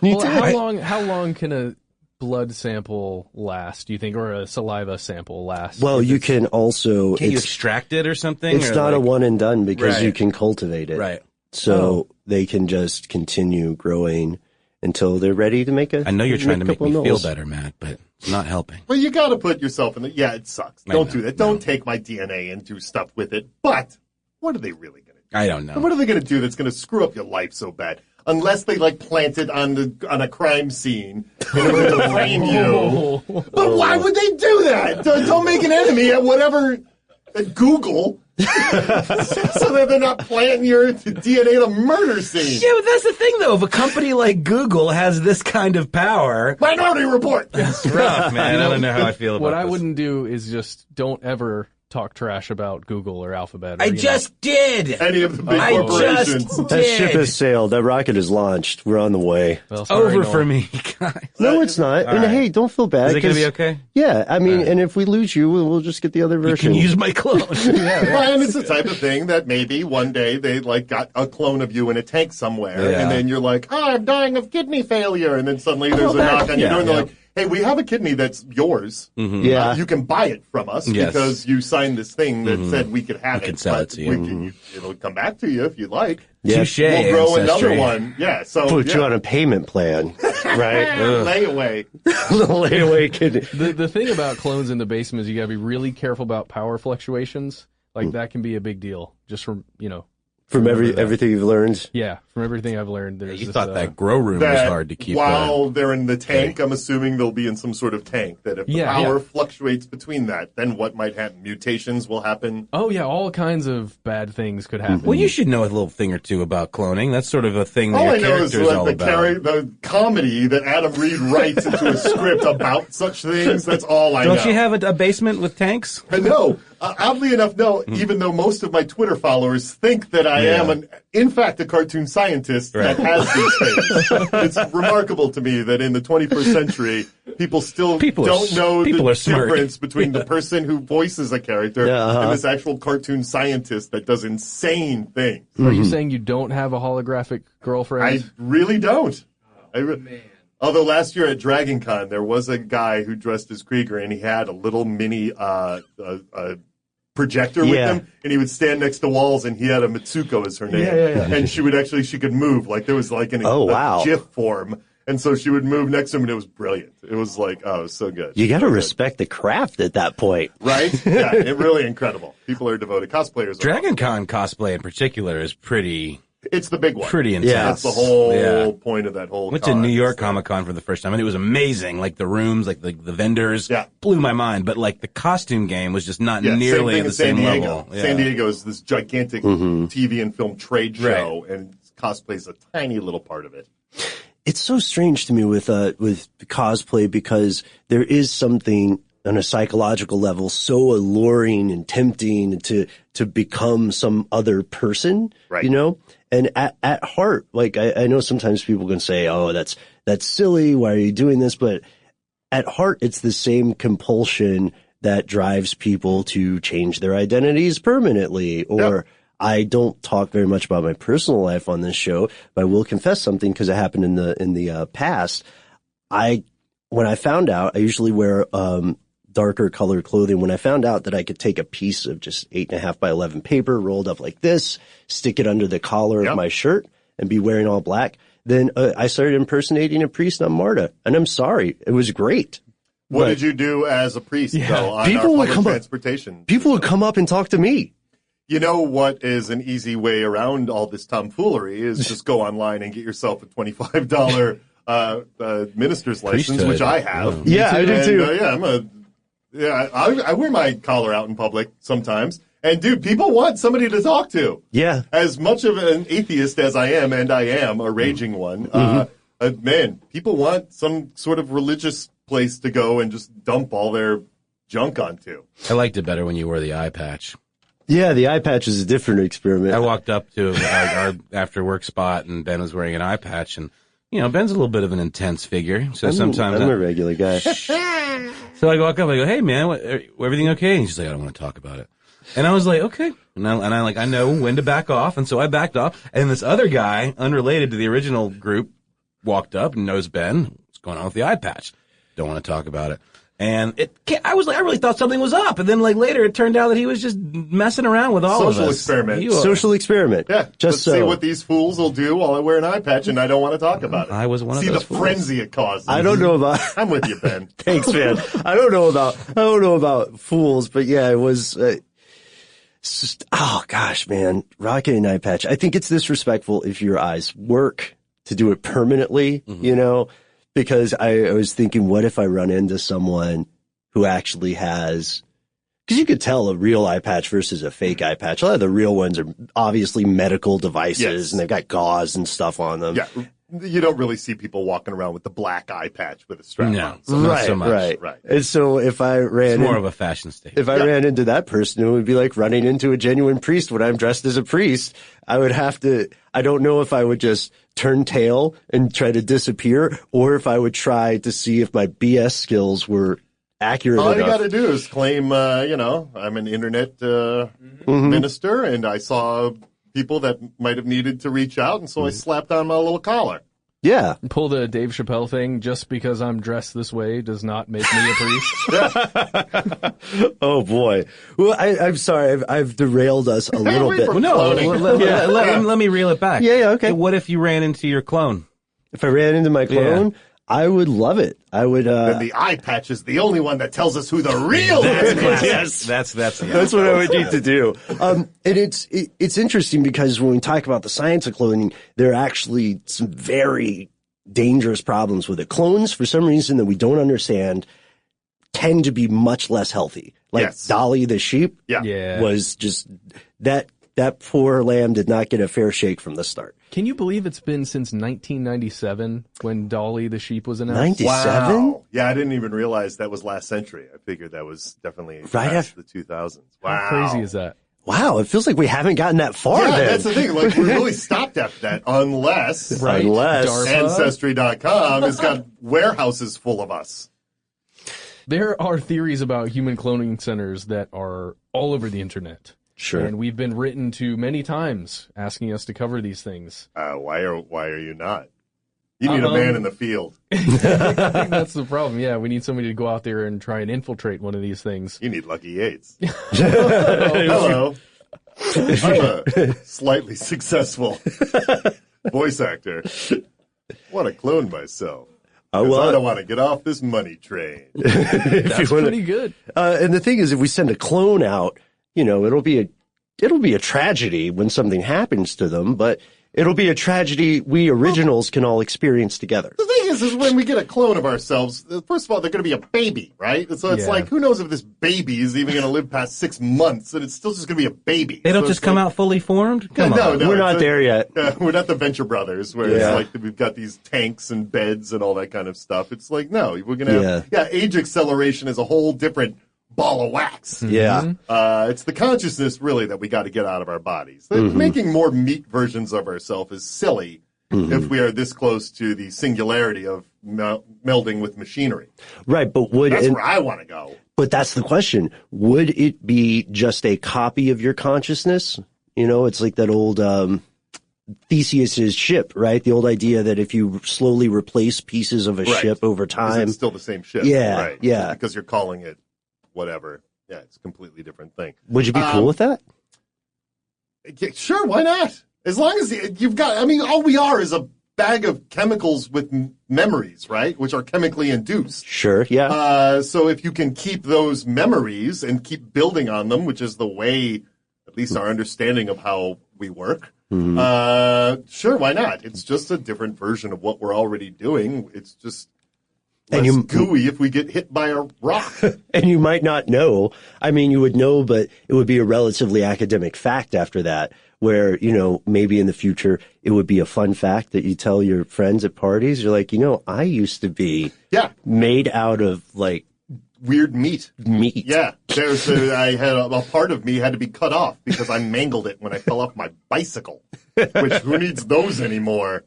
C: Well, how long can a blood sample last, do you think, or a saliva sample last?
A: Well, you can also...
E: Can you extract it or something?
A: It's not a one and done because you can cultivate it.
E: Right.
A: So they can just continue growing until they're ready to make a...
E: I know you're trying to make me feel better, Matt, but it's not helping.
D: Well, you got to put yourself in the... Yeah, it sucks. Don't do that. Don't take my DNA and do stuff with it. But what are they really going to do?
E: I don't know.
D: What are they going to do that's going to screw up your life so bad? Unless they, like, plant it on a crime scene in order to frame you. But why would they do that? Don't make an enemy at whatever... at Google. So that they're not planting your DNA to murder scene.
E: Yeah, but that's the thing, though. If a company like Google has this kind of power...
D: Minority Report!
E: It's rough, man. I don't know how I feel about
C: what
E: this.
C: I wouldn't do is just don't ever talk trash about Google or Alphabet. Or,
E: I just did!
D: Any of the big corporations.
A: That ship has sailed. That rocket is launched. We're on the way.
C: Well, sorry,
E: Over for me, guys.
A: No, it's not. And hey, don't feel bad.
E: Is it going to be okay?
A: Yeah, I mean, and if we lose you, we'll just get the other version.
E: You can use my clone.
D: Well, and it's the type of thing that maybe one day they, like, got a clone of you in a tank somewhere, and then you're like, oh, I'm dying of kidney failure, and then suddenly there's a knock on your door, and they're like, hey, we have a kidney that's yours.
E: Mm-hmm.
A: Yeah.
D: You can buy it from us because you signed this thing that said we could have it.
E: We can sell it to you.
D: It'll come back to you if you'd like.
A: Yeah.
E: Touche,
D: We'll grow
E: Ancestry.
D: another one. Yeah, so
A: Put you on a payment plan, right?
D: layaway.
A: Layaway kidney.
C: The thing about clones in the basement is you got to be really careful about power fluctuations. Like, that can be a big deal, just from,
A: From everything you've learned?
C: Yeah, from everything I've learned. There's
E: You thought that grow room was hard to keep.
D: While they're in the tank, I'm assuming they'll be in some sort of tank. That if the power fluctuates between that, then what might happen? Mutations will happen.
C: Oh, yeah, all kinds of bad things could happen.
E: Well, you should know a little thing or two about cloning. That's sort of a thing that
D: All
E: your
D: I know is
E: character's all
D: like
E: about.
D: the comedy that Adam Reed writes into a script about such things. That's all I know.
E: Don't you have a basement with tanks?
D: No. Oddly enough, no, even though most of my Twitter followers think that I am, in fact, a cartoon scientist that has these things. It's remarkable to me that in the 21st century, people still don't know the difference between the person who voices a character and this actual cartoon scientist that does insane things.
C: Are you saying you don't have a holographic girlfriend?
D: I really don't. Although last year at Dragon Con, there was a guy who dressed as Krieger, and he had a little mini projector with him, and he would stand next to walls, and he had a Mitsuko as her name. And she could move. Like, there was like a GIF form. And so she would move next to him, and it was brilliant. It was like, it was so good.
A: You got to respect the craft at that point.
D: Right? Yeah, it really incredible. People are devoted. Cosplayers are.
E: Dragon Con cosplay in particular is pretty...
D: It's the big one.
E: Pretty intense.
A: Yeah.
D: That's the whole point of that whole
E: Went to New York Comic Con for the first time, and it was amazing. Like, the rooms, like the vendors, blew my mind. But, like, the costume game was just not nearly at the same level. Yeah.
D: San Diego is this gigantic TV and film trade show, and cosplay is a tiny little part of it.
A: It's so strange to me with cosplay because there is something on a psychological level so alluring and tempting to become some other person,
D: right.
A: You know? And at heart, like I know sometimes people can say, oh, that's silly. Why are you doing this? But at heart, it's the same compulsion that drives people to change their identities permanently. Or I don't talk very much about my personal life on this show, but I will confess something because it happened in the past. When I found out, I usually wear darker colored clothing. When I found out that I could take a piece of just 8.5 by 11 paper rolled up like this, stick it under the collar of my shirt, and be wearing all black, then I started impersonating a priest on MARTA. And I'm sorry, it was great.
D: What did you do as a priest, though, on
A: people
D: our
A: would
D: public
A: come
D: transportation?
A: People would come up and talk to me.
D: You know what is an easy way around all this tomfoolery is just go online and get yourself a $25 minister's license, which I have.
A: Yeah, I do too.
D: I wear my collar out in public sometimes. And dude, people want somebody to talk to.
A: Yeah.
D: As much of an atheist as I am, and I am a raging one, man, people want some sort of religious place to go and just dump all their junk onto.
E: I liked it better when you wore the eye patch.
A: Yeah, the eye patch is a different experiment.
E: I walked up to our after work spot, and Ben was wearing an eye patch, and Ben's a little bit of an intense figure, so sometimes
A: I'm a regular guy.
E: So I walk up, I go, "Hey man, everything okay?" And she's like, "I don't want to talk about it." And I was like, "Okay," and I know when to back off, and so I backed off. And this other guy, unrelated to the original group, walked up and knows Ben. What's going on with the eye patch? Don't want to talk about it. And I really thought something was up. And then later it turned out that he was just messing around with all of us.
A: Social experiment.
D: Yeah. Let's see what these fools will do while I wear an eye patch and I don't want to talk about it.
E: I was one of those
D: fools. See the frenzy it causes.
A: I don't know about.
D: I'm with you, Ben.
A: Thanks, man. I don't know about fools, but yeah, it was. Oh gosh, man, rocking an eye patch. I think it's disrespectful if your eyes work to do it permanently. Because I was thinking, what if I run into someone who actually has, because you could tell a real eye patch versus a fake eye patch. A lot of the real ones are obviously medical devices and they've got gauze and stuff on them.
D: Yeah. You don't really see people walking around with the black eye patch with a strap on.
E: So not so much.
A: Right. And so if I ran,
E: it's more of a fashion statement.
A: If I ran into that person, it would be like running into a genuine priest when I'm dressed as a priest. I would have to, I don't know if I would just turn tail and try to disappear, or if I would try to see if my BS skills were accurate enough.
D: All you got to do is claim, I'm an internet minister, and I saw people that might have needed to reach out, and so I slapped on my little collar.
A: Yeah.
C: Pull the Dave Chappelle thing, just because I'm dressed this way does not make me a priest.
A: Oh, boy. Well, I'm sorry. I've derailed us a little bit.
E: Well, no, let me reel it back.
A: Yeah, okay.
E: What if you ran into your clone?
A: If I ran into my clone, I would love it. I would.
D: Then the eye patch is the only one that tells us who the real is.
A: Yes,
E: that's
A: what I would need to do. And it's interesting because when we talk about the science of cloning, there are actually some very dangerous problems with it. Clones, for some reason that we don't understand, tend to be much less healthy. Like Dolly the sheep, was just that poor lamb did not get a fair shake from the start.
C: Can you believe it's been since 1997 when Dolly the sheep was announced?
A: 97?
D: Wow. Yeah, I didn't even realize that was last century. I figured that was definitely
A: right after
D: the 2000s.
C: Wow. How crazy is that?
A: Wow, it feels like we haven't gotten that far.
D: Yeah,
A: then.
D: That's the thing. Like, we really stopped after that, unless Ancestry.com has got warehouses full of us.
C: There are theories about human cloning centers that are all over the internet.
A: Sure.
C: And we've been written to many times asking us to cover these things.
D: Why are you not? You need a man in the field.
C: I think that's the problem. Yeah, we need somebody to go out there and try and infiltrate one of these things.
D: You need Lucky Yates. Hello. I'm a slightly successful voice actor. I want to clone myself. I don't want to get off this money train.
C: That's pretty good.
A: And the thing is, if we send a clone out, it'll be a tragedy when something happens to them, but it'll be a tragedy we originals can all experience together.
D: The thing is when we get a clone of ourselves, first of all, they're going to be a baby, right? So it's like, who knows if this baby is even going to live past 6 months, and it's still just going to be a baby.
E: They don't just come out fully formed? Come on.
A: No, we're not there yet.
D: We're not the Venture Brothers, where it's like we've got these tanks and beds and all that kind of stuff. It's like, no, we're going to have, age acceleration is a whole different ball of wax.
A: Yeah.
D: It's the consciousness, really, that we got to get out of our bodies. Making more meat versions of ourselves is silly if we are this close to the singularity of melding with machinery.
A: Right, but
D: that's where I want to go.
A: But that's the question. Would it be just a copy of your consciousness? You know, it's like that old Theseus's ship, right? The old idea that if you slowly replace pieces of a ship over time,
D: it's still the same ship.
A: Yeah,
D: right.
A: yeah.
D: Just because you're calling it whatever. Yeah, it's a completely different thing.
A: Would you be cool with that?
D: Yeah, sure, why not? As long as you've got, I mean, all we are is a bag of chemicals with memories, right? Which are chemically induced.
A: Sure, yeah.
D: So if you can keep those memories and keep building on them, which is the way, at least our understanding of how we work, sure, why not? It's just a different version of what we're already doing. It's just less gooey if we get hit by a rock.
A: And you might not know. I mean, you would know, but it would be a relatively academic fact after that, where, you know, maybe in the future it would be a fun fact that you tell your friends at parties. You're like, you know, I used to be made out of, like,
D: weird meat.
A: Yeah.
D: I had a part of me had to be cut off because I mangled it when I fell off my bicycle, which who needs those anymore?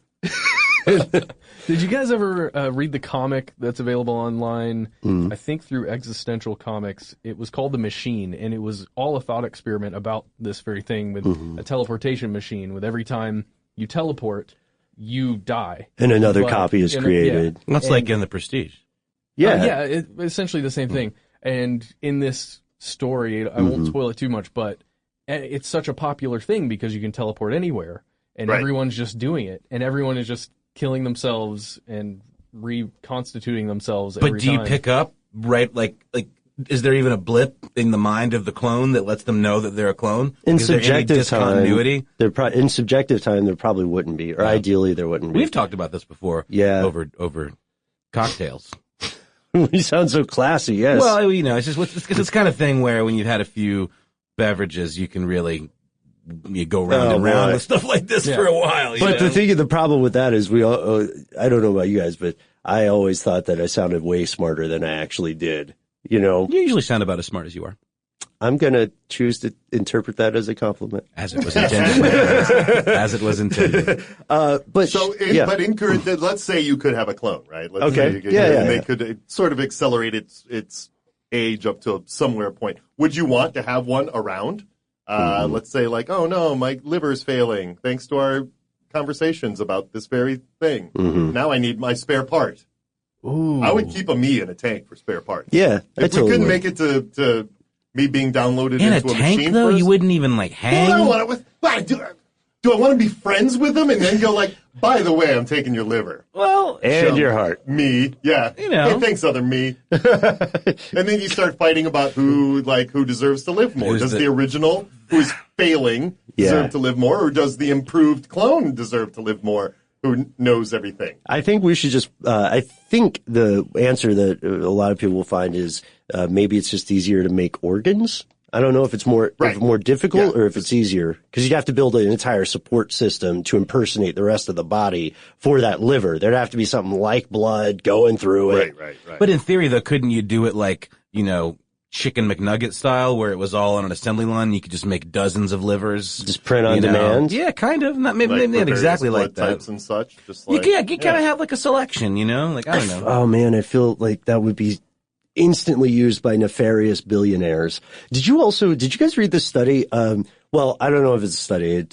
C: Did you guys ever read the comic that's available online? I think through Existential Comics. It was called The Machine, and it was all a thought experiment about this very thing with a teleportation machine. With every time you teleport, you die.
A: And another copy is created.
E: That's like in The Prestige.
C: Yeah, essentially the same thing. And in this story, I won't spoil it too much, but it's such a popular thing because you can teleport anywhere, and everyone's just doing it, and everyone is just killing themselves and reconstituting themselves every time.
E: But do you pick up, right, like, is there even a blip in the mind of the clone that lets them know that they're a clone?
A: In
E: is
A: subjective
E: there any discontinuity?
A: In subjective time, there probably wouldn't be, or ideally there wouldn't be.
E: We've talked about this before.
A: Yeah.
E: Over cocktails.
A: You sound so classy, yes.
E: Well, you know, it's just it's this kind of thing where when you've had a few beverages, you can really go round and round with stuff like this for a while.
A: But the problem with that is we all, I don't know about you guys, but I always thought that I sounded way smarter than I actually did. You know,
E: you usually sound about as smart as you are.
A: I'm going to choose to interpret that as a compliment.
E: As it was intended. As it was intended.
A: But
D: let's say you could have a clone, right? Let's
A: say
D: they could sort of accelerate its age up to somewhere point. Would you want to have one around? Let's say like, oh no, my liver's failing thanks to our conversations about this very thing. Now I need my spare part.
C: Ooh.
D: I would keep a me in a tank for spare parts.
A: Yeah.
D: If we couldn't make it to me being downloaded
E: in
D: into
E: a tank,
D: machine
E: though,
D: first,
E: you wouldn't even like hang.
D: Well, do I want to be friends with them and then go like, by the way, I'm taking your liver.
E: Well,
A: and your heart.
D: Me, yeah.
E: You know.
D: Hey, thanks, other me. And then you start fighting about who deserves to live more. Does the original, who's failing, deserve to live more, or does the improved clone deserve to live more, who knows everything?
A: I think we should just, I think the answer that a lot of people will find is maybe it's just easier to make organs. I don't know if it's more difficult or if it's easier, because you'd have to build an entire support system to impersonate the rest of the body for that liver. There'd have to be something like blood going through it.
D: Right.
E: But in theory, though, couldn't you do it like, you know, Chicken McNugget style, where it was all on an assembly line? You could just make dozens of livers,
A: just print on demand.
E: Yeah, kind of. Maybe not exactly like that.
D: Types and such. Just like,
E: you kind of have like a selection, you know. Like I don't know.
A: Oh man, I feel like that would be instantly used by nefarious billionaires. Did you guys read this study? Well, I don't know if it's a study.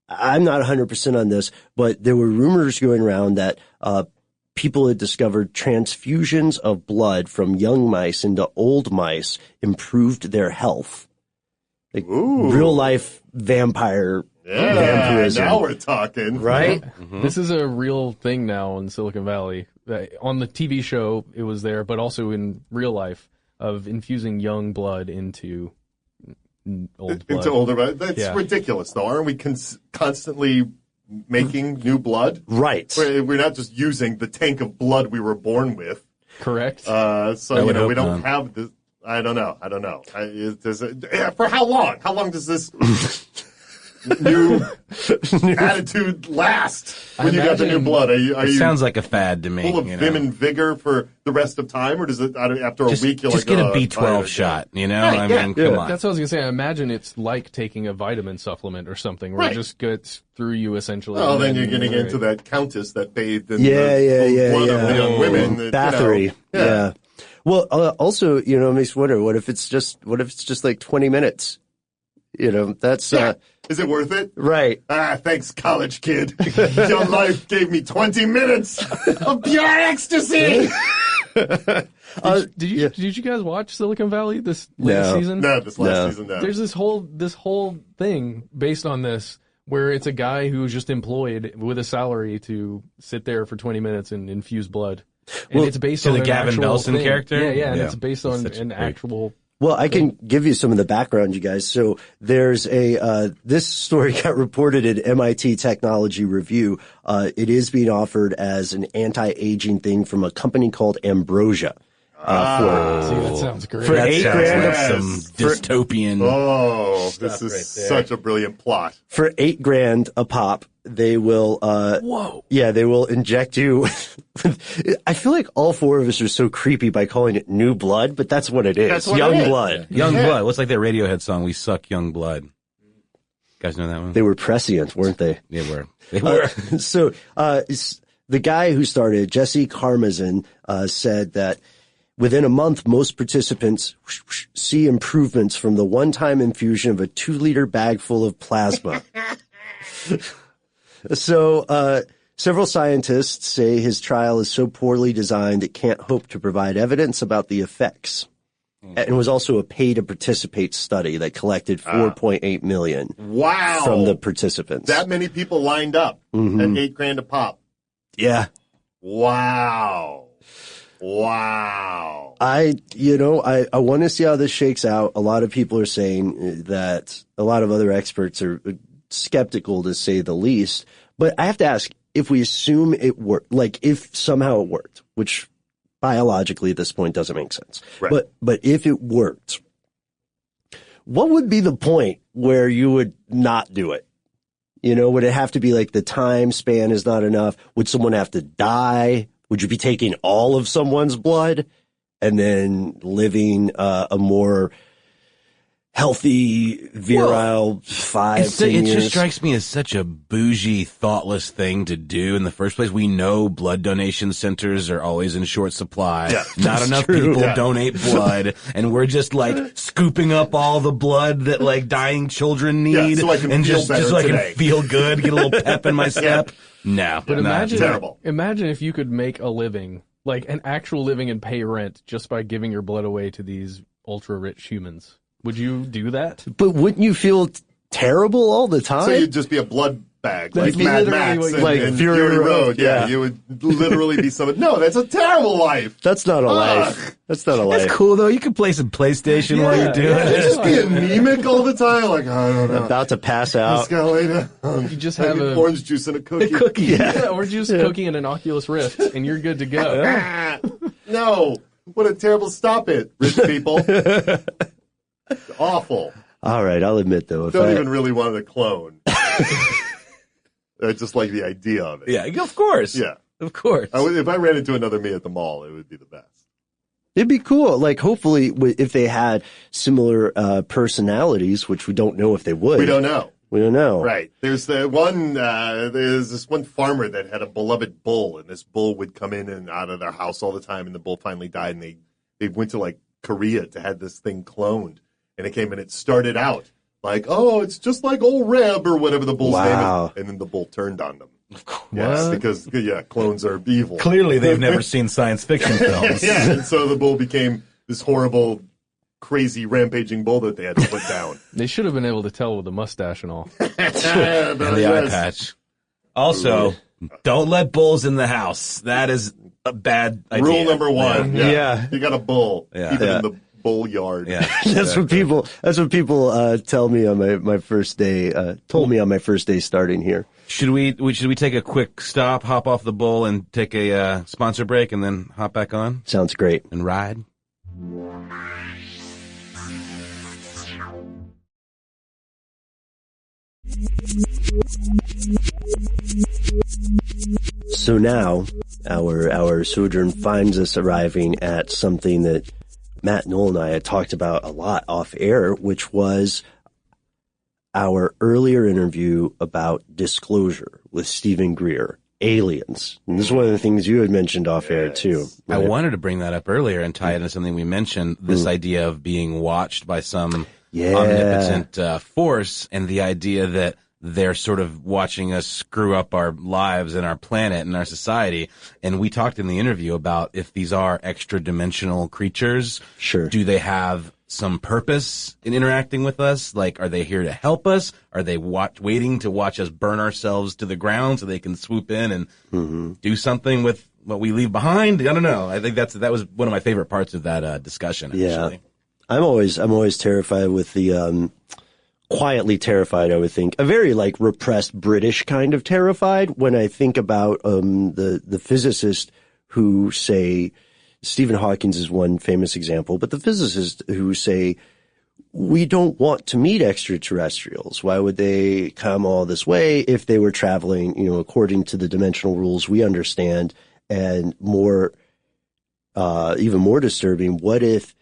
A: I'm not 100% on this, but there were rumors going around that people had discovered transfusions of blood from young mice into old mice improved their health. Like real life vampirism.
D: Now we're talking.
A: Right?
C: Mm-hmm. This is a real thing now in Silicon Valley. On the TV show, it was there, but also in real life, of infusing young blood into old blood.
D: Into older blood. That's ridiculous, though. Aren't we constantly making new blood?
A: Right.
D: We're not just using the tank of blood we were born with.
C: Correct.
D: So, we don't have this. I don't know. For how long? How long does this new attitude last when you got the new blood? Are you
E: sounds like a fad to me.
D: Full of vim and vigor for the rest of time, or does it after a week you're
E: just
D: like,
E: get a B12 shot? You know,
D: right,
E: I mean, come on.
C: That's what I was gonna say. I imagine it's like taking a vitamin supplement or something, where it just gets through you essentially.
D: Oh, then you're getting into that countess that bathed in
A: the
D: blood of the young women.
A: Bathory. Yeah. Well, also, it makes me wonder, what if it's just like 20 minutes? That's,
D: Is it worth it?
A: right.
D: Thanks, college kid. Your life gave me 20 minutes of pure ecstasy.
C: Did you guys watch Silicon Valley this latest season?
D: No, this last season, no.
C: There's this whole thing based on this where it's a guy who's just employed with a salary to sit there for 20 minutes and infuse blood. And it's based on
E: the
C: an
E: Gavin
C: actual
E: Belson
C: thing.
E: character?
C: Yeah, and it's based on an actual.
A: Well, I can give you some of the background, you guys. So there's this story got reported in MIT Technology Review. It is being offered as an anti-aging thing from a company called Ambrosia.
C: See, that sounds great.
A: For $8,000,
E: like some dystopian.
D: This is such a brilliant plot.
A: For $8,000 a pop, they will,
C: Whoa.
A: Yeah, they will inject you. I feel like all four of us are so creepy by calling it new blood, but that's what it is.
D: That's what
A: young
D: it is.
A: blood.
E: Young blood. What's like that Radiohead song, We Suck Young Blood? You guys know that one?
A: They were prescient, weren't they?
E: They were. They were.
A: So, the guy who started, Jesse Karmazin, said that within a month, most participants see improvements from the one-time infusion of a 2-liter bag full of plasma. So, several scientists say his trial is so poorly designed it can't hope to provide evidence about the effects. And it was also a pay-to-participate study that collected $4.8 million from the participants.
D: That many people lined up at $8,000 a pop.
A: Yeah.
D: Wow.
A: I want to see how this shakes out. A lot of people are saying that a lot of other experts are skeptical, to say the least. But I have to ask, if we assume it worked, like if somehow it worked, which biologically at this point doesn't make sense.
D: Right.
A: But if it worked, what would be the point where you would not do it? Would it have to be like the time span is not enough? Would someone have to die? Would you be taking all of someone's blood and then living a more healthy, virile 5-10 years?
E: It just strikes me as such a bougie, thoughtless thing to do in the first place. We know blood donation centers are always in short supply.
D: Yeah,
E: Not enough people donate blood, and we're just like scooping up all the blood that like dying children need,
D: so I can
E: and
D: feel
E: just
D: better
E: so I can
D: today.
E: feel good, get a little pep in my step. No,
C: But
D: terrible.
C: imagine if you could make a living, like an actual living, and pay rent just by giving your blood away to these ultra-rich humans. Would you do that?
A: But wouldn't you feel terrible all the time?
D: So you'd just be a blood bag,
C: That's
D: like Mad
C: literally
D: Max
C: what you-
D: and
A: Like
D: Fury
A: Fury
D: Road.
A: Road, yeah.
D: You would literally be someone. No, that's a terrible life.
A: That's not a life. That's not a life.
E: That's cool though. You can play some PlayStation while you're doing
C: yeah.
E: it.
D: Just be anemic all the time. Like, I don't know.
A: About to pass
D: Just
A: out.
D: gotta lay down.
C: You just
D: Have
C: have a
D: orange juice and a cookie.
C: Yeah, or just cooking an Oculus Rift, and you're good to go.
D: No. What a terrible stop it, rich people. Awful.
A: All right, I'll admit though, if
D: Don't
A: I
D: even really want a clone. I just like the idea of it.
E: Yeah, of course.
D: Yeah.
E: Of course.
D: If I ran into another me at the mall, it would be the best.
A: it'd be cool. Like hopefully, if they had similar personalities, which we don't know if they would.
D: We don't know.
A: We don't know.
D: Right. There's this one farmer that had a beloved bull, and this bull would come in and out of their house all the time, and the bull finally died, and they went to like Korea to have this thing cloned, and it came and it started out like, oh, it's just like old Reb or whatever the bull's name is, and then the bull turned on them. Yes, because clones are evil.
E: Clearly, they've never seen science fiction films.
D: Yeah, and so the bull became this horrible, crazy, rampaging bull that they had to put down.
C: They should have been able to tell with the mustache and all.
E: And the eye patch. Also, don't let bulls in the house. That is a bad idea.
D: Rule number 1.
A: Yeah.
D: You got a bull.
E: Yeah.
D: Keep it
A: Yeah.
D: in the bull yard.
E: Yeah.
A: That's what people tell me on my first day. Told me on my first day starting here.
E: Should we take a quick stop, hop off the bull, and take a sponsor break, and then hop back on
A: Sounds great.
E: and ride?
A: So now our sojourn finds us arriving at something that Matt, Noel, and I had talked about a lot off air, which was our earlier interview about disclosure with Stephen Greer. aliens. And this is one of the things you had mentioned off air too.
E: I
A: right?
E: wanted to bring that up earlier and tie it into something we mentioned, this idea of being watched by some omnipotent force, and the idea that they're sort of watching us screw up our lives and our planet and our society. And we talked in the interview about if these are extra-dimensional creatures,
A: Sure.
E: do they have some purpose in interacting with us? Like, are they here to help us? Are they waiting to watch us burn ourselves to the ground so they can swoop in and do something with what we leave behind? I don't know. I think that was one of my favorite parts of that discussion, actually.
A: Yeah. I'm always terrified with the quietly terrified, I would think. A very like repressed British kind of terrified when I think about the physicists who say, Stephen Hawking is one famous example, but the physicists who say, we don't want to meet extraterrestrials. Why would they come all this way if they were traveling, according to the dimensional rules we understand? And more, even more disturbing, what if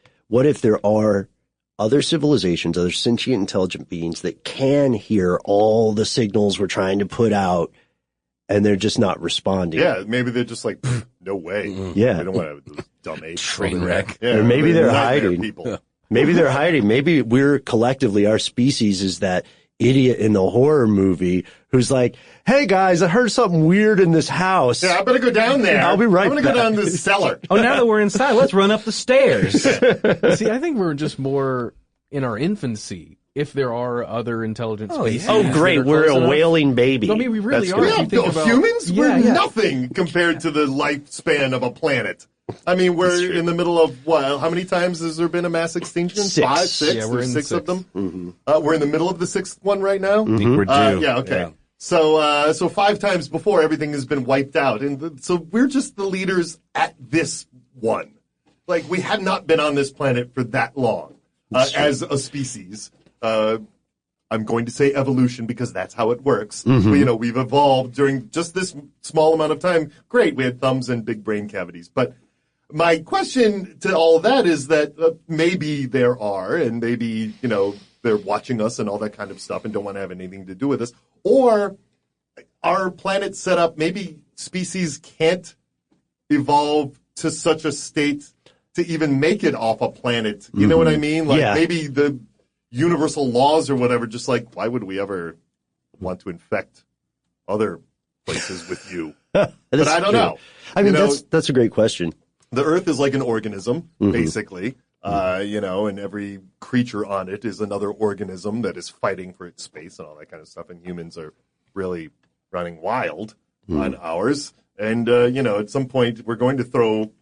A: there are other civilizations, other sentient intelligent beings that can hear all the signals we're trying to put out, and they're just not responding?
D: Yeah, maybe they're just like, no way.
A: Yeah.
D: We don't want to dumb apes.
E: Train wreck.
D: Yeah,
A: Or maybe they're
D: nightmare
A: hiding.
D: People.
A: Maybe they're hiding. Maybe we're collectively, our species is that idiot in the horror movie who's like, hey guys, I heard something weird in this house.
D: Yeah, I better go down there.
A: I'll be right
D: I'm going to
A: back.
D: go down this cellar.
E: Oh, now that we're inside, let's run up the stairs.
C: See, I think we're just more in our infancy. If there are other intelligent species.
A: Oh, great.
C: that are
A: We're
C: close
A: a
C: enough.
A: wailing baby.
C: I mean, we really
A: That's
C: are.
A: good.
C: If you think about
D: Humans? We're
C: Yeah.
D: nothing compared to the lifespan of a planet. I mean, we're in the middle of, how many times has there been a mass extinction?
A: 6.
D: 5, 6?
C: Yeah, we're
D: There's
C: in
D: 6 of
C: 6.
D: them.
A: Mm-hmm.
D: We're in the middle of the 6th one right now.
E: I think we're due.
D: Yeah, okay.
E: Yeah.
D: So 5 times before, everything has been wiped out. And so we're just the leaders at this one. Like, we had not been on this planet for that long as a species. I'm going to say evolution because that's how it works.
A: Mm-hmm.
D: But, we've evolved during just this small amount of time. Great, we had thumbs and big brain cavities. But my question to all of that is that maybe there are, and maybe, they're watching us and all that kind of stuff and don't want to have anything to do with us. Or our planet set up, maybe species can't evolve to such a state to even make it off a planet. You know what I mean? Like maybe the universal laws or whatever, just like, why would we ever want to infect other places with you? But I don't know.
A: I mean, that's a great question.
D: The Earth is like an organism, basically, and every creature on it is another organism that is fighting for its space and all that kind of stuff. And humans are really running wild on ours. And, at some point we're going to throw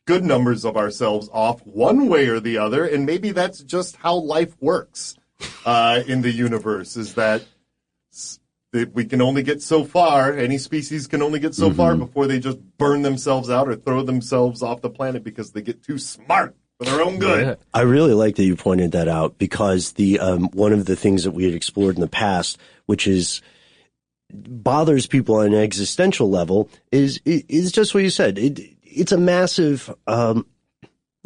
D: good numbers of ourselves off one way or the other. And maybe that's just how life works in the universe, is that we can only get so far. Any species can only get so far before they just burn themselves out or throw themselves off the planet because they get too smart for their own good.
C: Yeah.
A: I really like that you pointed that out, because the one of the things that we had explored in the past, which bothers people on an existential level, is just what you said. It's a massive, I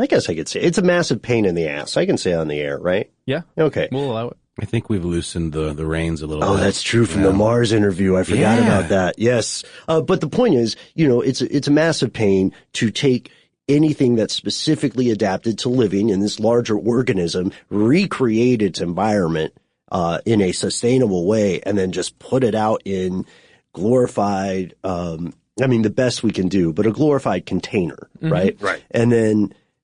A: guess I could say, it's a massive pain in the ass. I can say on the air, right?
C: Yeah.
A: Okay.
C: We'll allow it.
E: I think we've loosened the reins a little bit.
A: Oh, that's true from the Mars interview. I forgot about that. Yes. But the point is, it's a massive pain to take anything that's specifically adapted to living in this larger organism, recreate its environment in a sustainable way, and then just put it out in glorified, the best we can do, but a glorified container, right?
D: Right.
A: And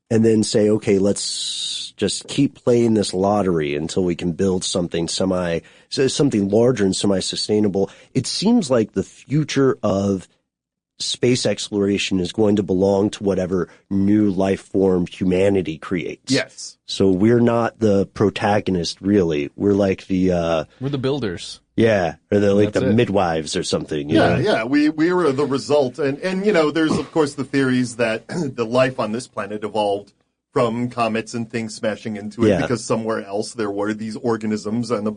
A: then say, okay, let's just keep playing this lottery until we can build something larger and semi-sustainable. It seems like the future of space exploration is going to belong to whatever new life form humanity creates.
D: Yes.
A: So we're not the protagonist, really. We're like
C: We're the builders.
A: or
C: That's
A: the
C: it.
A: midwives or something. You know?
D: Yeah. We were the result. And there's, of course, the theories that the life on this planet evolved from comets and things smashing into it because somewhere else there were these organisms on the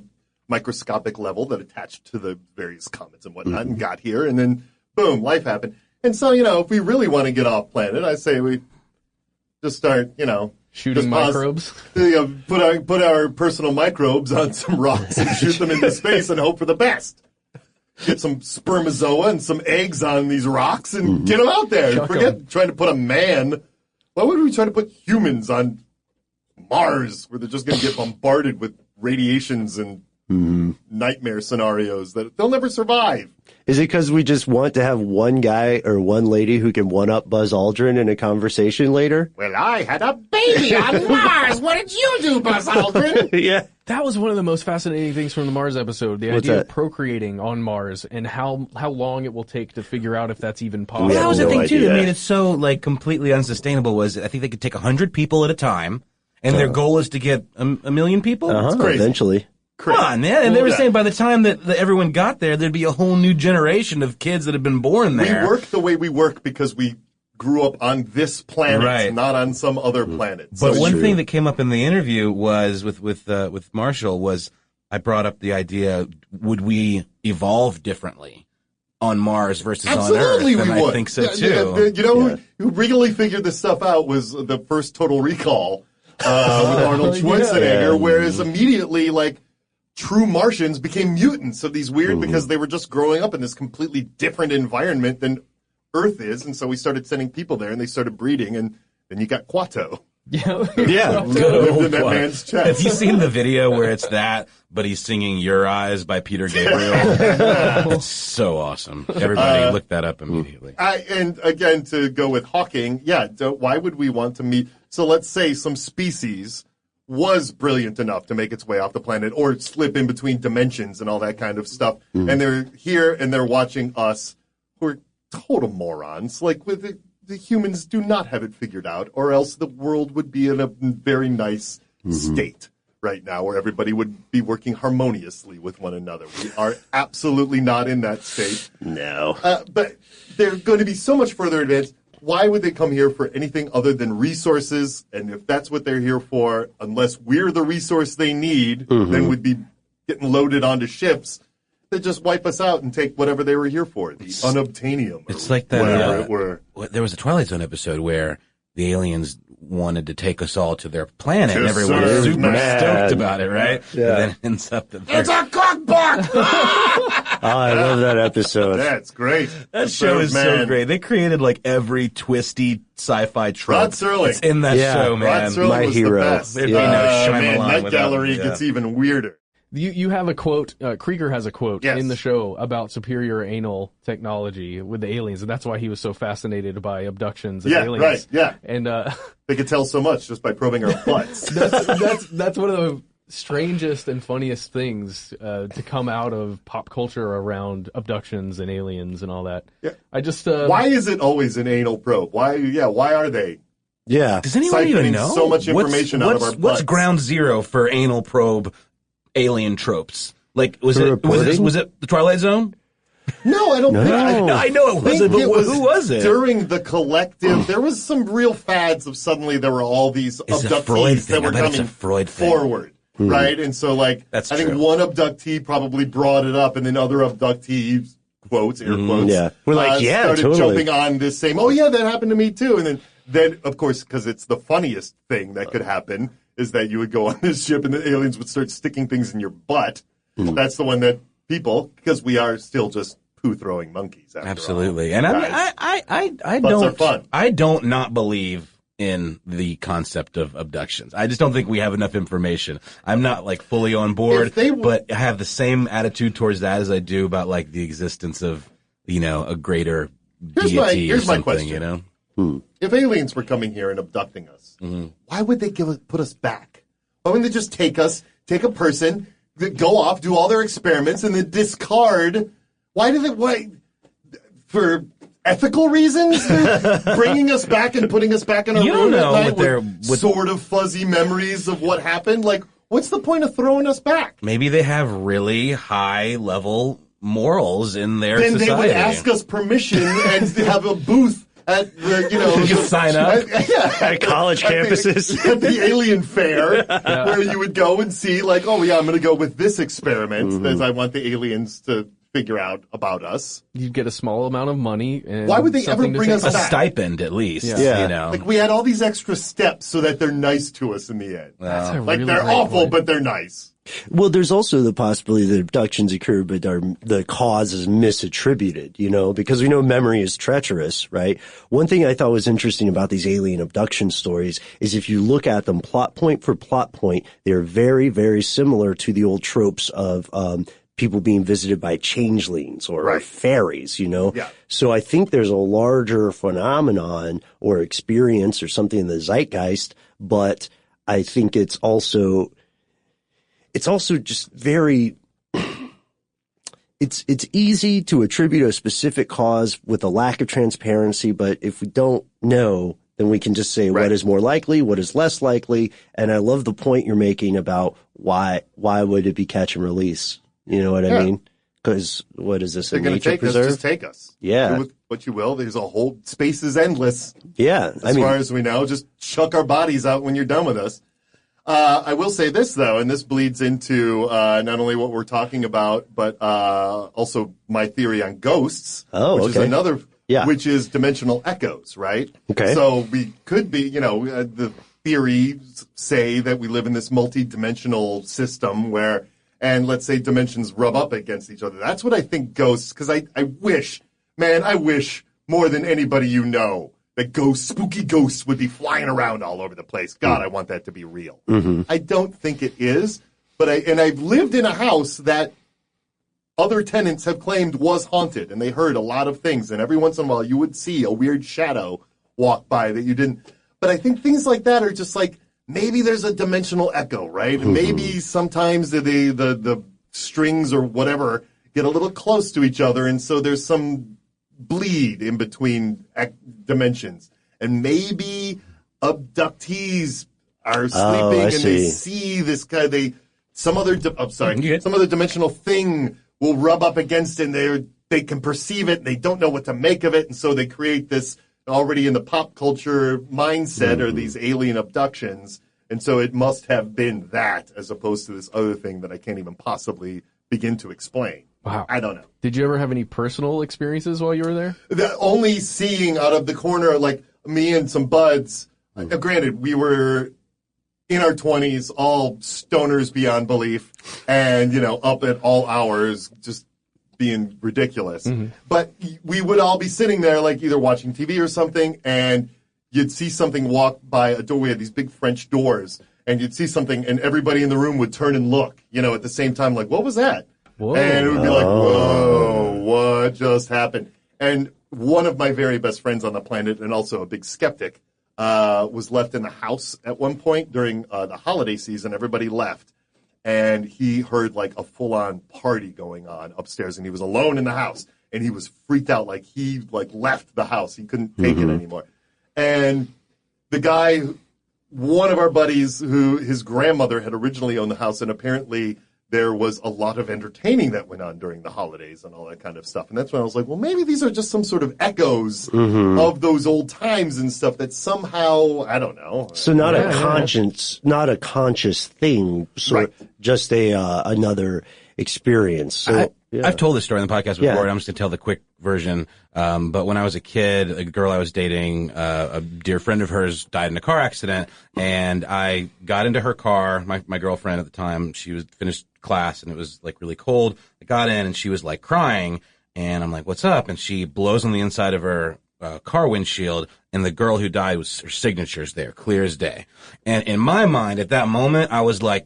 D: microscopic level that attached to the various comets and whatnot and got here. And then, boom, life happened. And so, if we really want to get off planet, I say we just start,
C: Shooting microbes.
D: Put our personal microbes on some rocks and shoot them into space and hope for the best. get some spermazoa and some eggs on these rocks and get them out there.
C: Chuck
D: Forget
C: 'em.
D: trying to put a man. Why would we try to put humans on Mars where they're just going to get bombarded with radiations and nightmare scenarios that they'll never survive?
A: Is it because we just want to have one guy or one lady who can one-up Buzz Aldrin in a conversation later?
D: Well, I had a baby on Mars. What did you do, Buzz Aldrin?
A: Yeah.
C: That was one of the most fascinating things from the Mars episode, the
A: What's
C: idea
A: that?
C: of procreating on Mars and how long it will take to figure out if that's even possible.
A: Yeah.
E: That was the
A: no
E: thing too
A: idea.
E: that made it so like completely unsustainable. Was I think they could take 100 people at a time, and their goal is to get a million people.
D: crazy.
A: Eventually.
E: Come on, man! And they were
D: Yeah.
E: saying by the time that everyone got there, there'd be a whole new generation of kids that had been born there.
D: We work the way we work because we grew up on this planet,
E: Right.
D: not on some other planet.
E: But
D: So
E: one
A: true.
E: thing that came up in the interview was with Marshall was I brought up the idea: would we evolve differently on Mars versus
D: absolutely
E: on Earth?
D: we
E: And
D: would.
E: I think so
D: Yeah,
E: too.
D: you know who really figured this stuff out was the first Total Recall with Arnold Schwarzenegger,
A: Yeah.
D: whereas immediately, like, true Martians became mutants of these weird because they were just growing up in this completely different environment than Earth is, and so we started sending people there, and they started breeding, and then you got Quato.
C: Yeah.
A: Yeah.
D: Lived in that man's chest.
E: Have you seen the video where it's that, but he's singing "Your Eyes" by Peter Gabriel? It's so awesome. Everybody look that up immediately.
D: And again, to go with Hawking, why would we want to meet? So let's say some species was brilliant enough to make its way off the planet or slip in between dimensions and all that kind of stuff. And they're here and they're watching us who are total morons. Like, with the humans do not have it figured out, or else the world would be in a very nice state right now where everybody would be working harmoniously with one another. We are absolutely not in that state.
A: No.
D: But they're going to be so much further advanced. Why would they come here for anything other than resources? And if that's what they're here for, unless we're the resource they need, then we'd be getting loaded onto ships that just wipe us out and take whatever they were here for, the unobtainium.
E: It's like that.
D: Whatever it were.
E: There was a Twilight Zone episode where the aliens wanted to take us all to their planet, and
D: To
E: everyone was
D: serve
E: super
D: man.
E: stoked about it, right?
A: Yeah.
E: And then it ends up that
D: It's a cookbook!
A: Oh, I love that episode.
D: That's great.
E: that show is so
D: Man.
E: great. They created like every twisty sci-fi trope.
D: Rod Serling.
E: It's in that
A: Yeah.
E: show,
D: Rod
E: man.
D: Serling
A: My
D: was
A: hero.
D: the best.
E: There'd be no
D: Man,
E: Shyamalan
D: Night
E: without
D: Gallery
E: him, yeah.
D: gets even weirder.
C: You have a quote, Krieger has a quote
D: Yes.
C: in the show about superior anal technology with the aliens, and that's why he was so fascinated by abductions and
D: Yeah,
C: aliens.
D: right, yeah.
C: And
D: They could tell so much just by probing our butts.
C: that's one of the strangest and funniest things to come out of pop culture around abductions and aliens and all that.
D: Yeah.
C: I just
D: Why is it always an anal probe? Why are they?
A: Yeah.
E: Does anyone even
D: siphoning
E: know?
D: so much information out of our
E: What's
D: butts?
E: ground zero for anal probe alien tropes? Like, was
A: For
E: it
A: reporting?
E: was it the Twilight Zone?
D: No, I don't think.
E: I know it wasn't, but who was it?
D: During the collective, there was some real fads of suddenly there were all these
E: It's a Freud
D: abductees
E: thing.
D: that were
E: I bet it's
D: coming
E: a Freud thing.
D: forward, right? And so, like,
E: That's
D: I think
E: true.
D: one abductee probably brought it up, and then other abductees, quotes, air quotes,
A: Yeah. We're like, yeah,
D: started
A: totally.
D: jumping on this same, oh yeah, that happened to me too. And then of course, because it's the funniest thing that could happen, is that you would go on this ship and the aliens would start sticking things in your butt. That's the one that people, because we are still just poo-throwing monkeys. After
E: Absolutely,
D: all,
E: and
D: guys.
E: I
D: Butts are
E: don't
D: fun.
E: I don't not believe in the concept of abductions. I just don't think we have enough information. I'm not like fully on board,
D: If they
E: but I have the same attitude towards that as I do about like the existence of a greater deity or
D: here's my
E: something.
D: question.
E: You know,
D: If aliens were coming here and abducting us, why would they put us back? Why wouldn't they just take a person, go off, do all their experiments, and then discard? Why? For ethical reasons? They're bringing us back and putting us back in a
E: You don't
D: room at
E: know
D: night
E: what their-
D: with sort of fuzzy memories of what happened? Like, what's the point of throwing us back?
E: maybe they have really high level morals in their
D: Then
E: society.
D: they would ask us permission and have a booth at the,
E: You can sign up.
A: At college campuses.
D: At the alien fair, where you would go and see, like, oh yeah, I'm going to go with this experiment as I want the aliens to figure out about us.
C: you'd get a small amount of money. And
D: Why would they ever
C: something to
D: bring
C: take
D: us
E: a
D: back?
E: stipend at least.
A: Yeah.
E: You know,
D: Like, we had all these extra steps so that they're nice to us in the end.
C: That's a
D: Like,
C: really
D: they're
C: great
D: awful,
C: point.
D: but they're nice.
A: Well, there's also the possibility that abductions occur, but the cause is misattributed, because we know memory is treacherous, right? One thing I thought was interesting about these alien abduction stories is if you look at them plot point for plot point, they're very, very similar to the old tropes of, people being visited by changelings or fairies, Yeah. So I think there's a larger phenomenon or experience or something in the zeitgeist, but I think it's also just very, it's easy to attribute a specific cause with a lack of transparency, but if we don't know, then we can just say what is more likely, what is less likely. And I love the point you're making about why would it be catch and release? You know what I mean? Because what is this, a nature preserve?
D: Just take us.
A: Yeah.
D: Do with what you will. There's a whole, space is endless.
A: Yeah.
D: As far as we know, just chuck our bodies out when you're done with us. I will say this, though, and this bleeds into not only what we're talking about, but also my theory on ghosts, which is another, which is dimensional echoes, right?
A: Okay.
D: So we could be, the theories say that we live in this multi-dimensional system where, and let's say dimensions rub up against each other. That's what I think ghosts, because I wish more than anybody that spooky ghosts would be flying around all over the place. God, I want that to be real. Mm-hmm. I don't think it is, but I've lived in a house that other tenants have claimed was haunted, and they heard a lot of things, and every once in a while you would see a weird shadow walk by that you didn't. But I think things like that are just like, maybe there's a dimensional echo, right? Mm-hmm. Maybe sometimes the strings or whatever get a little close to each other, and so there's some bleed in between dimensions. And maybe abductees are sleeping and they see this guy. Some other dimensional thing will rub up against it, and they can perceive it, and they don't know what to make of it, and so they create this. Already in the pop culture mindset are these alien abductions, and so it must have been that as opposed to this other thing that I can't even possibly begin to explain.
C: Wow.
D: I don't know.
C: Did you ever have any personal experiences while you were there?
D: Only seeing out of the corner, like me and some buds. Granted, we were in our 20s, all stoners beyond belief, and, up at all hours, just being ridiculous. Mm-hmm. But we would all be sitting there, like either watching TV or something, and you'd see something walk by a door. We had these big French doors, and you'd see something, and everybody in the room would turn and look, at the same time, like, what was that? Whoa. And it would be like, whoa, what just happened? And one of my very best friends on the planet, and also a big skeptic, was left in the house at one point during the holiday season. Everybody left. And he heard like a full-on party going on upstairs, and he was alone in the house, and he was freaked out, like he left the house. He couldn't take it anymore. And the guy, one of our buddies, who his grandmother had originally owned the house, and apparently there was a lot of entertaining that went on during the holidays and all that kind of stuff. And that's when I was like, well, maybe these are just some sort of echoes of those old times and stuff that somehow, I don't know.
A: So not a conscious thing, just another experience. So,
E: I've told this story on the podcast before, and I'm just going to tell the quick version. But when I was a kid, a girl I was dating, a dear friend of hers died in a car accident, and I got into her car, my girlfriend at the time. She was finished class, and it was like really cold. I got in, and she was like crying, and I'm like, what's up? And she blows on the inside of her car windshield, and the girl who died was her signature's there, clear as day. And in my mind, at that moment, I was like,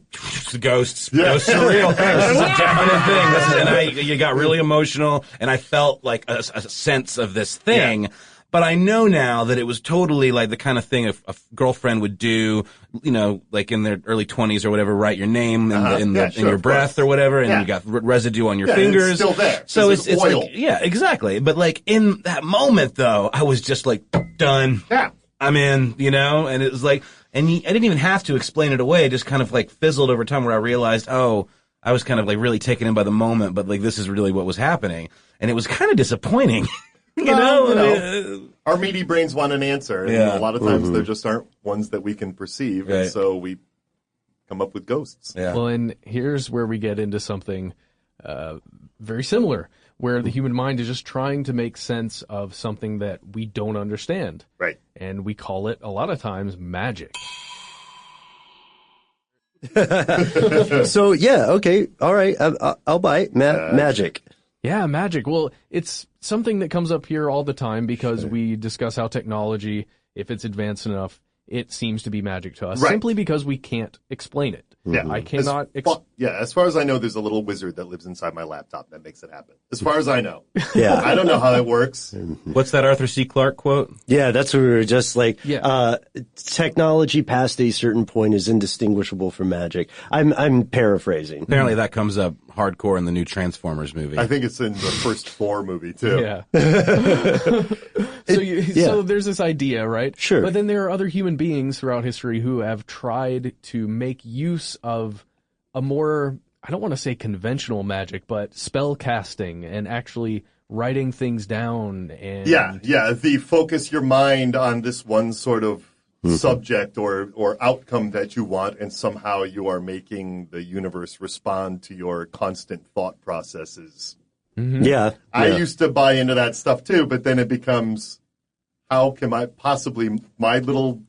E: ghosts, ghosts are real. This is a definite thing. You got really emotional, and I felt like a sense of this thing. Yeah. But I know now that it was totally like the kind of thing a girlfriend would do, like in their early 20s or whatever, write your name in your breath or whatever, and you got residue on your fingers.
D: It's still there.
A: So
D: it's oil.
E: Like, exactly. But like in that moment though, I was just like, done.
D: Yeah.
E: I'm in, and it was like, I didn't even have to explain it away. It just kind of like fizzled over time where I realized, I was kind of like really taken in by the moment, but like this is really what was happening. And it was kind of disappointing.
D: Our meaty brains want an answer. And a lot of times there just aren't ones that we can perceive. Right. And so we come up with ghosts.
C: Yeah. Well, and here's where we get into something very similar, where the human mind is just trying to make sense of something that we don't understand.
D: Right.
C: And we call it, a lot of times, magic.
A: So yeah, okay, all right, I'll buy it. Magic.
C: Yeah, magic. Well, it's something that comes up here all the time because we discuss how technology, if it's advanced enough, it seems to be magic to us, simply because we can't explain it.
D: Yeah,
C: I cannot.
D: As far as I know, there's a little wizard that lives inside my laptop that makes it happen. As far as I know.
A: Yeah.
D: I don't know how it works.
E: What's that Arthur C. Clarke quote?
A: Yeah, that's what we were just like. Technology past a certain point is indistinguishable from magic. I'm paraphrasing.
E: Apparently that comes up hardcore in the new Transformers movie.
D: I think it's in the first Thor movie too.
C: Yeah. So there's this idea, right?
A: Sure.
C: But then there are other human beings throughout history who have tried to make use of a more, I don't want to say conventional magic, but spell casting and actually writing things down. And
D: the focus your mind on this one sort of subject or outcome that you want, and somehow you are making the universe respond to your constant thought processes.
A: Yeah.
D: I used to buy into that stuff too, but then it becomes, how can I possibly, my little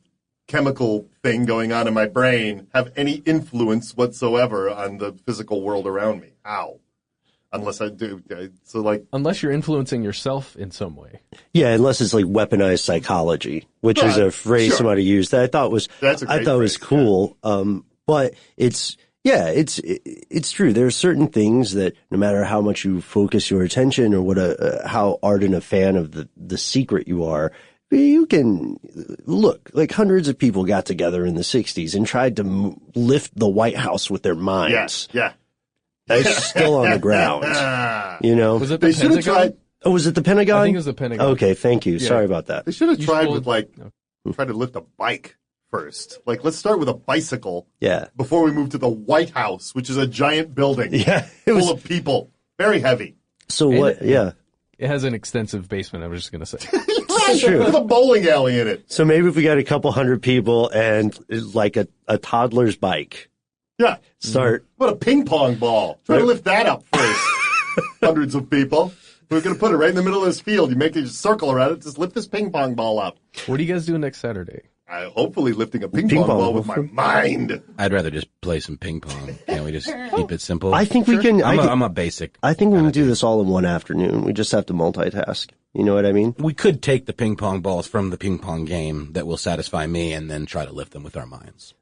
D: chemical thing going on in my brain, have any influence whatsoever on the physical world around me? How? Unless I do. So like,
C: unless you're influencing yourself in some way.
A: Yeah, unless it's like weaponized psychology, which is a phrase somebody used that I thought was cool. But it's true. There are certain things that no matter how much you focus your attention or how ardent a fan of the secret you are, you can look like hundreds of people got together in the 60s and tried to lift the White House with their minds.
D: Yeah.
A: It's still on the ground. You know,
C: was it the Pentagon?
A: Oh, was it the Pentagon?
C: I think it was the Pentagon.
A: Okay, thank you.
C: Yeah.
A: Sorry about that.
D: They should have tried with try to lift a bike first. Like, let's start with a bicycle.
A: Yeah.
D: Before we move to the White House, which is a giant building.
A: Yeah.
D: Full of people. Very heavy.
A: So what? Yeah.
C: It has an extensive basement, I was just going to say.
A: That's true.
D: With a bowling alley in it.
A: So maybe if we got a couple hundred people and like a toddler's bike.
D: Yeah.
A: Start.
D: What a ping pong ball. Try to lift that up first. Hundreds of people. We're going to put it right in the middle of this field. You make a circle around it. Just lift this ping pong ball up.
C: What are you guys doing next Saturday?
D: Hopefully lifting a ping pong ball with my mind.
E: I'd rather just play some ping pong. Can't we just keep it simple?
A: I think we can.
E: I'm a basic.
A: I think we can do this all in one afternoon. We just have to multitask. You know what I mean?
E: We could take the ping pong balls from the ping pong game that will satisfy me and then try to lift them with our minds.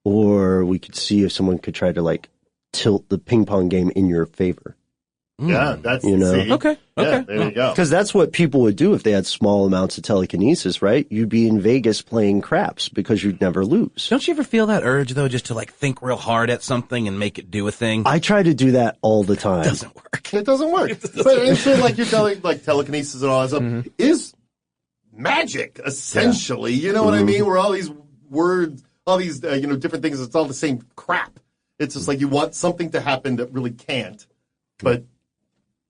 A: Or we could see if someone could try to like tilt the ping pong game in your favor.
D: Yeah, that's,
A: see?
E: Okay.
D: Yeah, there you go.
A: Because that's what people would do if they had small amounts of telekinesis, right? You'd be in Vegas playing craps because you'd never lose.
E: Don't you ever feel that urge, though, just to like think real hard at something and make it do a thing?
A: I try to do that all the time.
E: It doesn't work.
D: It doesn't work. But it's like you're telling, like telekinesis and all that stuff is magic, essentially. You know what I mean? Where all these words, all these, different things, it's all the same crap. It's just like you want something to happen that really can't, but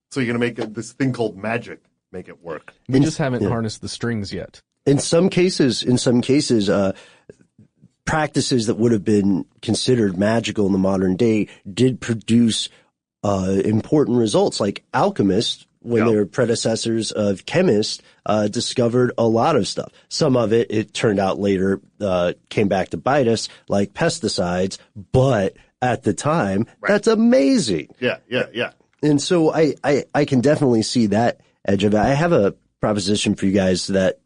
D: so you're going to make this thing called magic, make it work.
C: We just haven't harnessed the strings yet.
A: In some cases, practices that would have been considered magical in the modern day did produce important results, like alchemists, when their predecessors of chemists discovered a lot of stuff. Some of it turned out later, came back to bite us, like pesticides, but at the time, that's amazing.
D: Yeah.
A: And so I can definitely see that edge of it. I have a proposition for you guys that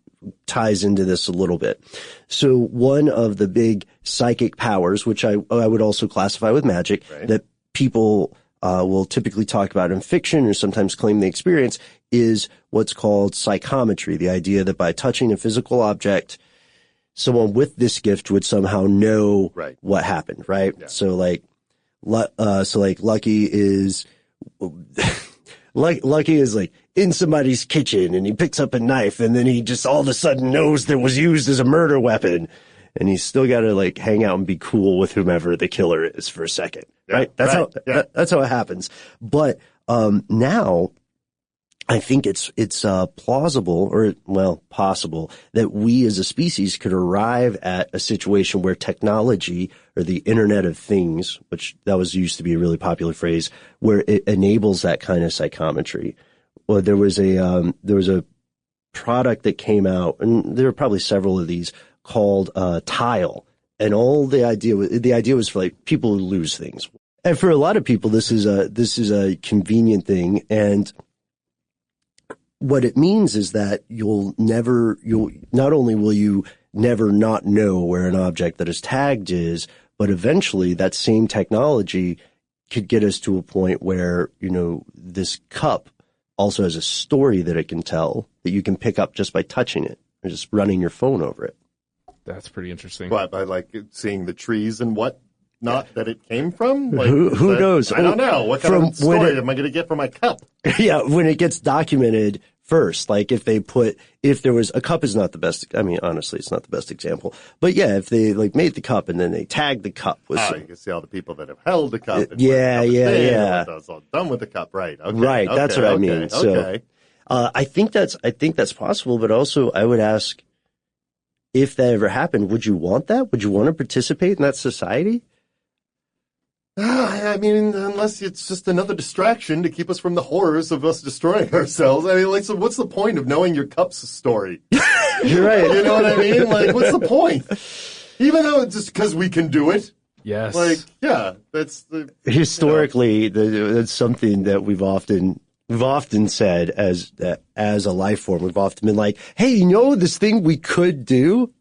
A: ties into this a little bit. So one of the big psychic powers, which I would also classify with magic, that people will typically talk about in fiction or sometimes claim they experience, is what's called psychometry, the idea that by touching a physical object, someone with this gift would somehow know what happened, right? Yeah. So like Lucky is like in somebody's kitchen and he picks up a knife and then he just all of a sudden knows that it was used as a murder weapon, and he's still got to like hang out and be cool with whomever the killer is for a second, right? That's how it happens. But now I think it's plausible possible that we as a species could arrive at a situation where technology or the Internet of Things, which that was used to be a really popular phrase, where it enables that kind of psychometry. Well, there was a product that came out, and there are probably several of these, called Tile. And all the idea was for like people who lose things. And for a lot of people, this is a convenient thing. And what it means is that not only will you never not know where an object that is tagged is, but eventually that same technology could get us to a point where, this cup also has a story that it can tell that you can pick up just by touching it or just running your phone over it.
C: That's pretty interesting.
D: What, by like seeing the trees and what not that it came from? Like,
A: who knows?
D: I don't know. What kind of story am I going to get from my cup?
A: Yeah, when it gets documented first, like if there was a cup is not the best. I mean, honestly, it's not the best example. But yeah, if they like made the cup and then they tagged the cup with
D: you can see all the people that have held the cup. And
A: yeah.
D: It's all done with the cup, right? Okay,
A: right.
D: Okay,
A: that's what I mean.
D: Okay.
A: So, I think that's possible. But also, I would ask, if that ever happened, would you want that? Would you want to participate in that society?
D: I mean, unless it's just another distraction to keep us from the horrors of us destroying ourselves. I mean, like, so what's the point of knowing your cup's story?
A: You're right.
D: You know what I mean? Like, what's the point? Even though it's just because we can do it.
C: Yes.
D: Like, yeah, that's the
A: historically that's something that we've often said as a life form. We've often been like, hey, this thing we could do?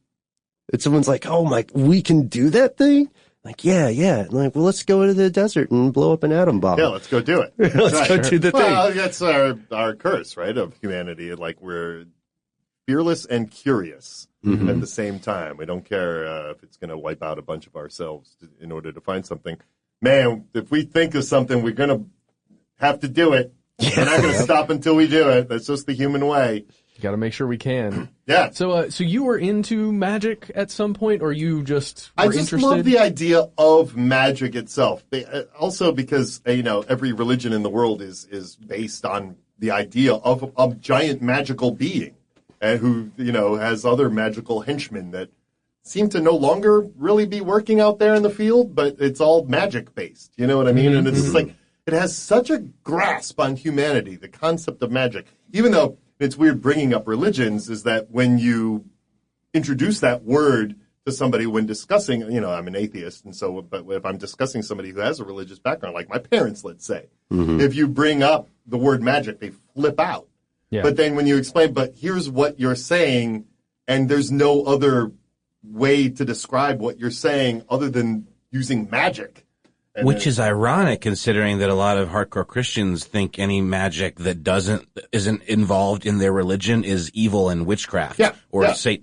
A: And someone's like, oh my, we can do that thing? Like, yeah. And like, well, let's go into the desert and blow up an atom bomb.
D: Yeah, let's go do it.
A: Let's go do the thing.
D: Well, that's our curse, right, of humanity. Like, we're fearless and curious at the same time. We don't care if it's going to wipe out a bunch of ourselves in order to find something. Man, if we think of something, we're going to have to do it. Yeah. We're not going to stop until we do it. That's just the human way.
C: Got to make sure we can.
D: Yeah.
C: So you were into magic at some point, or you just were interested?
D: I love the idea of magic itself. Also because, every religion in the world is based on the idea of a giant magical being who, has other magical henchmen that seem to no longer really be working out there in the field, but it's all magic based. You know what I mean? Mm-hmm. And it's just like, it has such a grasp on humanity, the concept of magic, even though it's weird bringing up religions, is that when you introduce that word to somebody when discussing, I'm an atheist, and so, but if I'm discussing somebody who has a religious background, like my parents, let's say, if you bring up the word magic, they flip out. Yeah. But then when you explain, but here's what you're saying, and there's no other way to describe what you're saying other than using magic.
E: Which is ironic, considering that a lot of hardcore Christians think any magic that isn't involved in their religion is evil and witchcraft,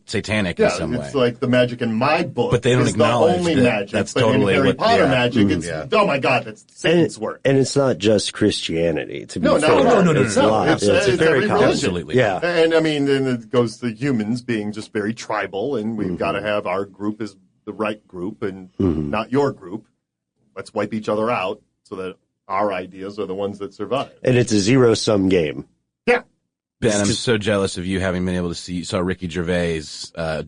E: satanic in some way.
D: It's like the magic in my book,
E: but they don't acknowledge
D: the only
E: that
D: magic.
E: That's
D: but
E: totally
D: in Harry Potter magic. It's oh my god, that's Satan's work.
A: And it's not just Christianity. To be fair.
D: No.
A: It's
D: very
A: common.
E: Absolutely.
A: Yeah.
D: And I mean, then it goes to humans being just very tribal, and we've got to have our group as the right group and not your group. Let's wipe each other out so that our ideas are the ones that survive.
A: And it's a zero-sum game.
D: Yeah.
E: Ben, I'm so jealous of you having been able to saw Ricky Gervais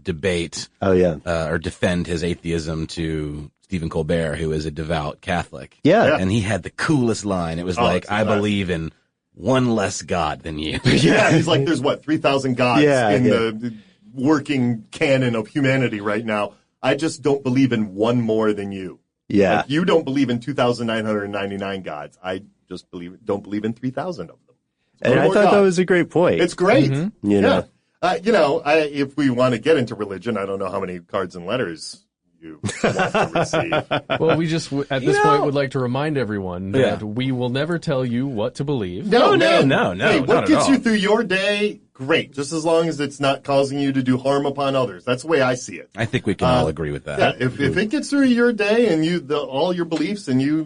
E: debate or defend his atheism to Stephen Colbert, who is a devout Catholic.
A: Yeah.
E: And he had the coolest line. It was I believe in one less God than you.
D: Yeah, he's like, there's 3,000 gods in the working canon of humanity right now. I just don't believe in one more than you.
A: Yeah.
D: Like, you don't believe in 2,999 gods. I just don't believe in 3,000 of them.
A: And I thought that was a great point.
D: It's great.
A: Mm-hmm.
D: You know, if we want to get into religion, I don't know how many cards and letters you want to receive.
C: Well, we just, at this point, would like to remind everyone that we will never tell you what to believe.
D: No.
E: Hey,
D: what gets you through your day, great. Just as long as it's not causing you to do harm upon others. That's the way I see it.
E: I think we can all agree with that.
D: Yeah, if it gets through your day and all your beliefs and you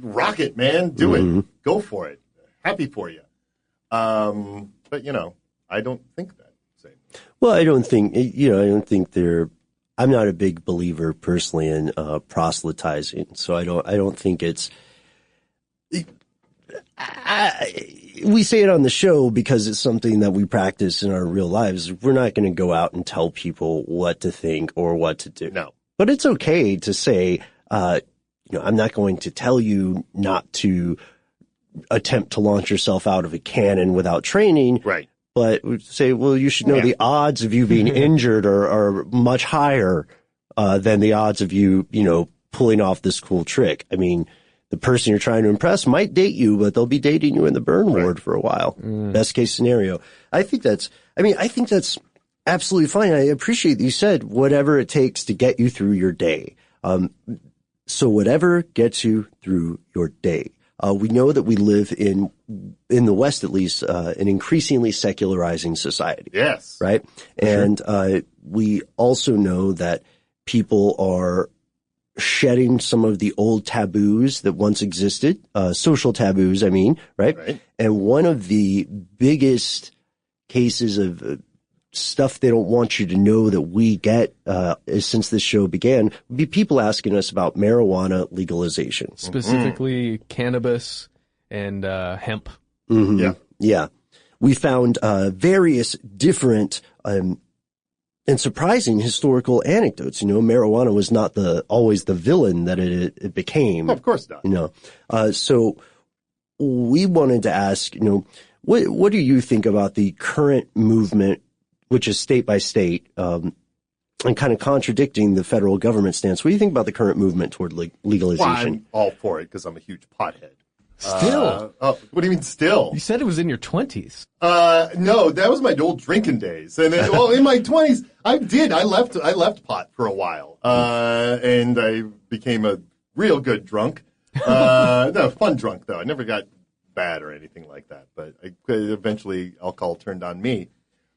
D: rock it, man, do it. Go for it. Happy for you. But, I don't think that.
A: Well, I don't think I'm not a big believer personally in proselytizing, so I don't think it's. We say it on the show because it's something that we practice in our real lives. We're not going to go out and tell people what to think or what to do.
D: No,
A: but it's okay to say, I'm not going to tell you not to attempt to launch yourself out of a cannon without training.
D: Right.
A: But say, well, you should know the odds of you being injured are much higher than the odds of you, pulling off this cool trick. I mean, the person you're trying to impress might date you, but they'll be dating you in the burn ward for a while. Best case scenario. I think that's absolutely fine. I appreciate that you said whatever it takes to get you through your day. So whatever gets you through your day. We know that we live in the West, at least, an increasingly secularizing society.
D: Yes.
A: Right. And, we also know that people are shedding some of the old taboos that once existed, social taboos, right? And one of the biggest cases of stuff they don't want you to know that we get since this show began would be people asking us about marijuana legalization.
C: Specifically cannabis and hemp.
A: Yeah. We found various different and surprising historical anecdotes. Marijuana was not always the villain that it became.
D: Of course not.
A: So we wanted to ask, what do you think about the current movement, which is state by state, and kind of contradicting the federal government stance? What do you think about the current movement toward legalization?
D: Well, I'm all for it because I'm a huge pothead.
C: Still?
D: What do you mean still?
C: You said it was in your 20s.
D: No, that was my old drinking days. And then, in my 20s, I left pot for a while. And I became a real good drunk. No, fun drunk though. I never got bad or anything like that, but eventually alcohol turned on me.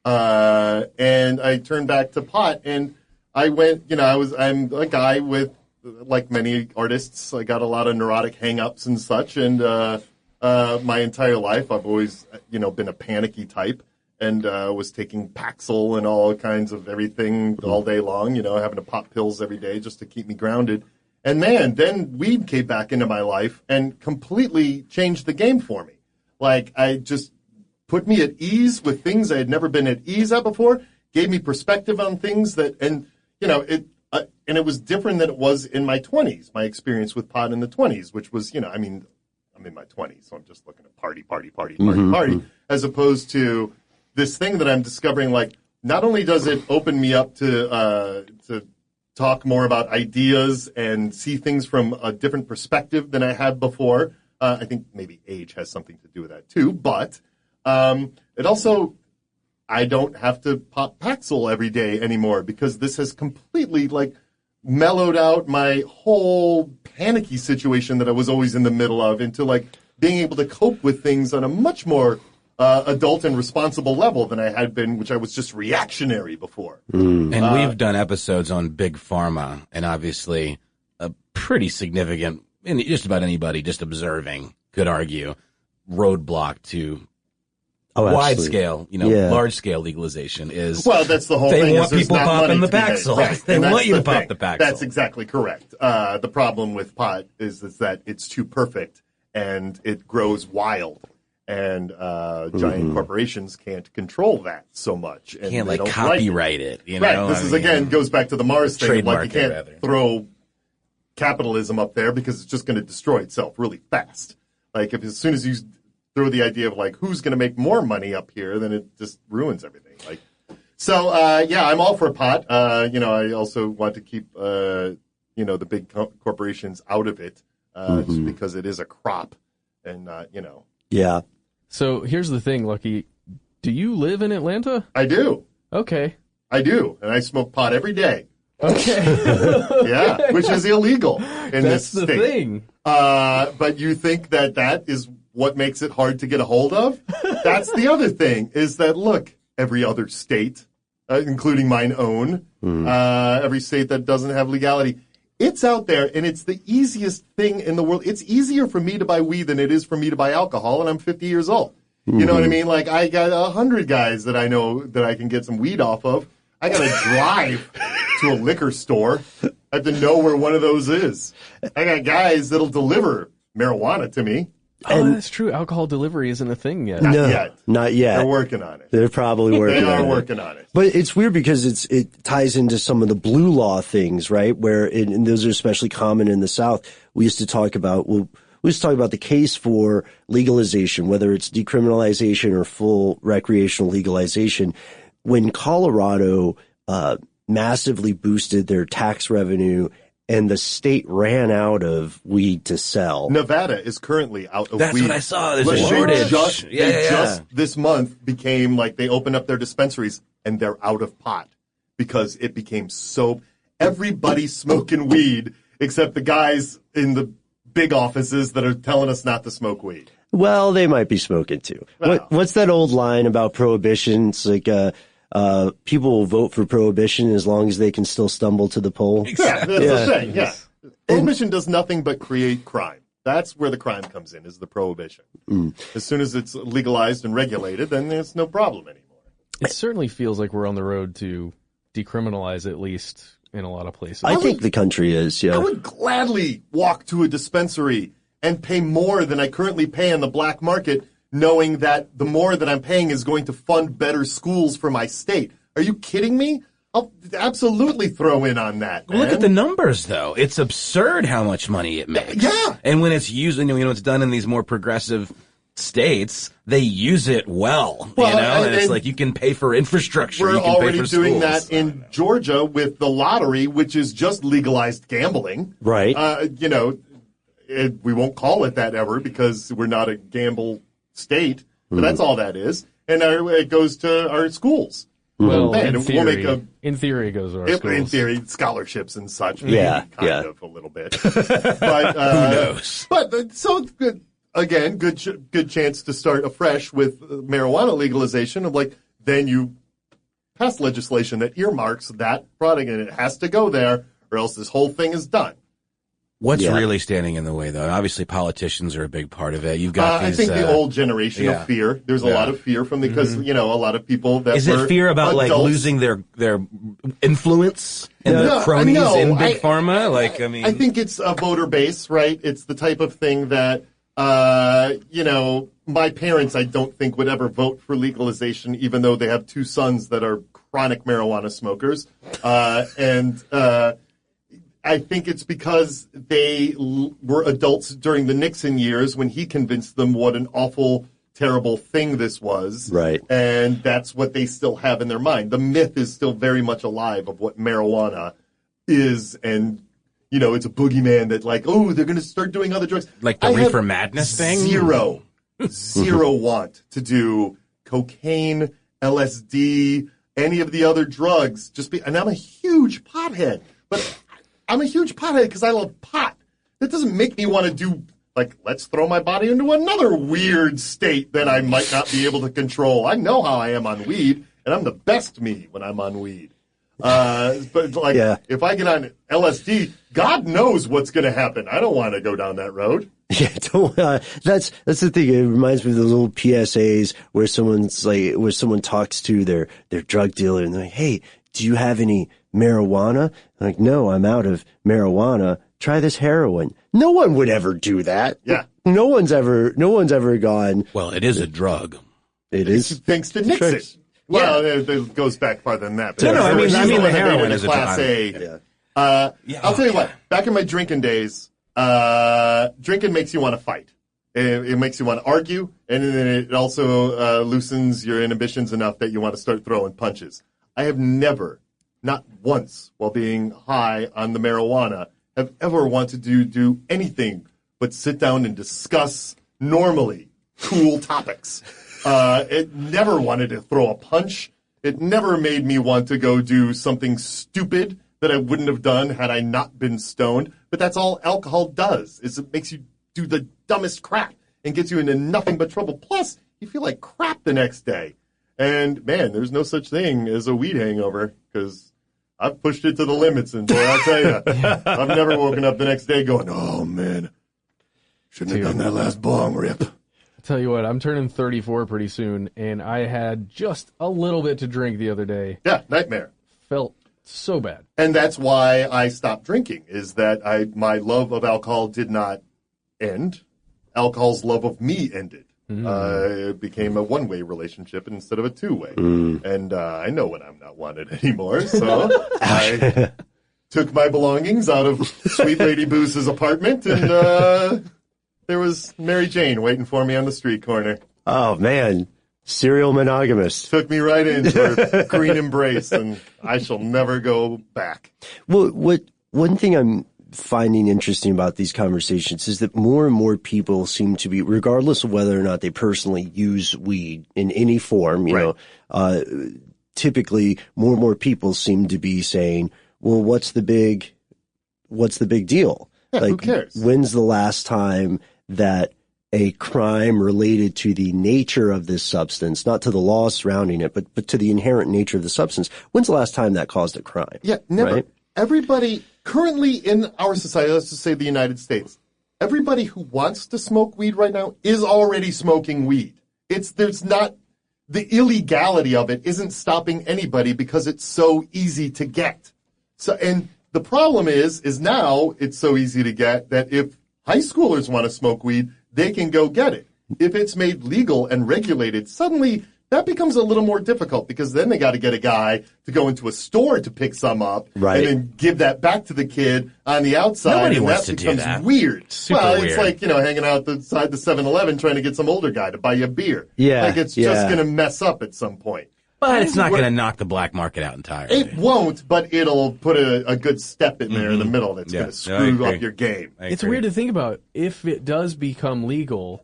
D: And I turned back to pot, and I went, I'm a guy with, like many artists, I got a lot of neurotic hang-ups and such, and my entire life I've always, been a panicky type, and was taking Paxil and all kinds of everything all day long, having to pop pills every day just to keep me grounded. And man, then weed came back into my life and completely changed the game for me. Like, I just put me at ease with things I had never been at ease at before, gave me perspective on things and it was different than it was in my 20s, my experience with pot in the 20s, which was, I'm in my 20s, so I'm just looking at party, as opposed to this thing that I'm discovering, like, not only does it open me up to talk more about ideas and see things from a different perspective than I had before. I think maybe age has something to do with that too, but it also, I don't have to pop Paxil every day anymore because this has completely, mellowed out my whole panicky situation that I was always in the middle of into, being able to cope with things on a much more adult and responsible level than I had been, which I was just reactionary before.
E: And we've done episodes on Big Pharma, and obviously a pretty significant, and just about anybody just observing could argue, roadblock to wide scale, large scale legalization is.
D: Well, that's the whole thing.
E: They want people popping the Paxil.
D: Right.
E: They want you to pop the Paxil.
D: That's exactly correct. The problem with pot is that it's too perfect and it grows wild. And giant corporations can't control that so much. And
E: can't
D: they don't
E: copyright it.
D: Right. This is again goes back to the Mars thing.
E: Trademark
D: you can't throw capitalism up there because it's just going to destroy itself really fast. As soon as you throw the idea of who's going to make more money up here, then it just ruins everything. I'm all for pot. I also want to keep the big corporations out of it just because it is a crop and not
A: Yeah.
C: So here's the thing, Lucky. Do you live in Atlanta?
D: I do.
C: Okay.
D: I do, and I smoke pot every day.
C: Okay.
D: Yeah, which is illegal in this state.
C: That's the thing.
D: But you think that is what makes it hard to get a hold of? That's the other thing, is that, look, every other state, including mine own, every state that doesn't have legality, it's out there, and it's the easiest thing in the world. It's easier for me to buy weed than it is for me to buy alcohol, and I'm 50 years old. You know what I mean? I got 100 guys that I know that I can get some weed off of. I got to drive to a liquor store. I have to know where one of those is. I got guys that'll deliver marijuana to me.
C: Oh, that's true. Alcohol delivery isn't a thing yet.
A: Not yet.
D: They're working on it.
A: They're probably working on it.
D: They are working on it.
A: But it's weird because it ties into some of the blue law things, right? And those are especially common in the South. We used to talk about the case for legalization, whether it's decriminalization or full recreational legalization. When Colorado massively boosted their tax revenue, and the state ran out of weed to sell.
D: Nevada is currently out of
E: That's
D: weed.
E: what I saw. There's a
D: They
E: shortage.
D: just this month became like they opened up their dispensaries and they're out of pot because it became so everybody's smoking weed except the guys in the big offices that are telling us not to smoke weed.
A: Well, they might be smoking too.
D: Well.
A: What's that old line about prohibition? It's like, people will vote for prohibition as long as they can still stumble to the poll.
D: Yeah, that's the thing. Yeah. Prohibition does nothing but create crime. That's where the crime comes in, is the prohibition. As soon as it's legalized and regulated, then there's no problem anymore.
C: It certainly feels like we're on the road to decriminalize, at least in a lot of places.
A: I think the country is, yeah.
D: I would gladly walk to a dispensary and pay more than I currently pay on the black market, knowing that the more that I'm paying is going to fund better schools for my state. Are you kidding me? I'll absolutely throw in on that, man.
E: Look at the numbers, though. It's absurd how much money it makes.
D: Yeah.
E: And when it's used, it's done in these more progressive states, they use it well. And it's like you can pay for infrastructure.
D: We're
E: you can
D: already
E: pay for
D: doing
E: schools.
D: that in Georgia with the lottery, which is just legalized gambling.
A: Right.
D: We won't call it that ever because we're not a gamble state. But that's all that is. And it goes to our schools.
C: Well,
D: Man,
C: in
D: we'll make
C: theory, it goes to our schools.
D: in theory, scholarships and such.
A: Yeah,
D: maybe, kind of a little bit. But
E: Who knows?
D: But so good. Again, good chance to start afresh with marijuana legalization. Of like, then you pass legislation that earmarks that product, and it has to go there, or else this whole thing is done.
E: What's
A: Yeah.
E: really standing in the way, though? Obviously, politicians are a big part of it. You've got
D: I
E: these,
D: think the old generation
E: yeah.
D: of fear. There's a
E: Yeah.
D: lot of fear from because a lot of people that
E: Is
D: were
E: it fear about like
D: adults.
E: losing their influence and
D: No,
E: the cronies
D: no,
E: in big pharma?
D: I think it's a voter base, right? It's the type of thing that my parents I don't think would ever vote for legalization, even though they have two sons that are chronic marijuana smokers, and I think it's because they were adults during the Nixon years when he convinced them what an awful, terrible thing this was.
A: Right.
D: And that's what they still have in their mind. The myth is still very much alive of what marijuana is. And, it's a boogeyman that like, oh, they're going to start doing other drugs.
E: Like the reefer madness thing?
D: Zero want to do cocaine, LSD, any of the other drugs. And I'm a huge pothead. But I'm a huge pothead because I love pot. That doesn't make me want to do, let's throw my body into another weird state that I might not be able to control. I know how I am on weed, and I'm the best me when I'm on weed. If I get on LSD, God knows what's going to happen. I don't want to go down that road.
A: Yeah, that's the thing. It reminds me of those little PSAs where someone talks to their drug dealer and they're like, "Hey, do you have any marijuana?" I'm like, "No, I'm out of marijuana. Try this heroin." No one would ever do that.
D: Yeah.
A: No one's ever gone.
E: Well, it is a drug.
A: It is.
D: Thanks to Nixon. Well, it goes back farther than that.
E: No, I mean
D: He's
E: the
D: one that
E: heroin
D: made it
E: is a
D: Class
E: drug.
D: A.
A: Yeah.
D: I'll tell you what. Back in my drinking days, drinking makes you want to fight. It makes you want to argue, and then it also loosens your inhibitions enough that you want to start throwing punches. I have never, not once, while being high on the marijuana, have ever wanted to do anything but sit down and discuss normally cool topics. It never wanted to throw a punch. It never made me want to go do something stupid that I wouldn't have done had I not been stoned. But that's all alcohol does, is it makes you do the dumbest crap and gets you into nothing but trouble. Plus, you feel like crap the next day. And, man, there's no such thing as a weed hangover because I've pushed it to the limits. And, boy, I'll tell you, I've never woken up the next day going, oh, man, shouldn't have done that last bong rip.
C: Tell you what, I'm turning 34 pretty soon, and I had just a little bit to drink the other day.
D: Yeah, nightmare.
C: Felt so bad.
D: And that's why I stopped drinking, is that my love of alcohol did not end. Alcohol's love of me ended. It became a one-way relationship instead of a two-way. And I know when I'm not wanted anymore, so I took my belongings out of Sweet Lady Booze's apartment, and there was Mary Jane waiting for me on the street corner.
A: Oh man, Serial monogamist.
D: Took me right into a green embrace, and I shall never go back.
A: Well, one thing I'm finding interesting about these conversations is that more and more people seem to be, regardless of whether or not they personally use weed in any form, you know, typically more and more people seem to be saying, well, what's the big deal?
D: Yeah,
A: like,
D: who cares?
A: When's the last time that a crime related to the nature of this substance, not to the laws surrounding it, but to the inherent nature of the substance, when's the last time that caused a crime?
D: Yeah, never.
A: Right?
D: Everybody currently in our society, let's just say the United States, everybody who wants to smoke weed right now is already smoking weed. There's not, the illegality of it isn't stopping anybody because it's so easy to get. So, and the problem is now it's so easy to get that if high schoolers want to smoke weed, they can go get it. If it's made legal and regulated, suddenly that becomes a little more difficult because then they got to get a guy to go into a store to pick some up and then give that back to the kid on the outside.
E: Nobody
D: and
E: wants
D: that
E: to do
D: becomes
E: that.
D: weird.
E: Super
D: well,
E: weird.
D: It's like, hanging out outside the 7-Eleven trying to get some older guy to buy you a beer.
A: Yeah.
D: Like it's just going to mess up at some point.
E: But it's not going to knock the black market out entirely.
D: It won't, but it'll put a good step in there in the middle that's going to screw up your game.
C: It's weird to think about. If it does become legal,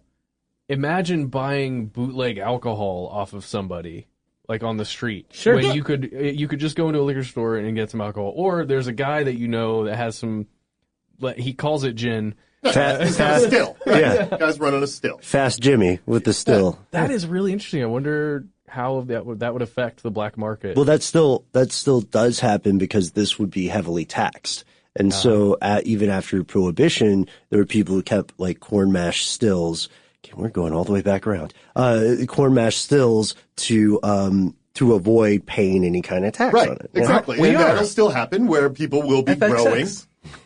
C: imagine buying bootleg alcohol off of somebody, like on the street.
E: Sure.
C: When you could just go into a liquor store and get some alcohol. Or there's a guy that you know that has some, he calls it gin.
D: He's got a still.
A: Yeah.
D: Guy's running a still.
A: Fast Jimmy with the still.
C: That is really interesting. I wonder how that would affect the black market.
A: Well, that still does happen because this would be heavily taxed. And so even after Prohibition, there were people who kept like corn mash stills. Okay, we're going all the way back around. Corn mash stills to avoid paying any kind of tax on it.
D: Exactly. And that'll still happen where people will be growing.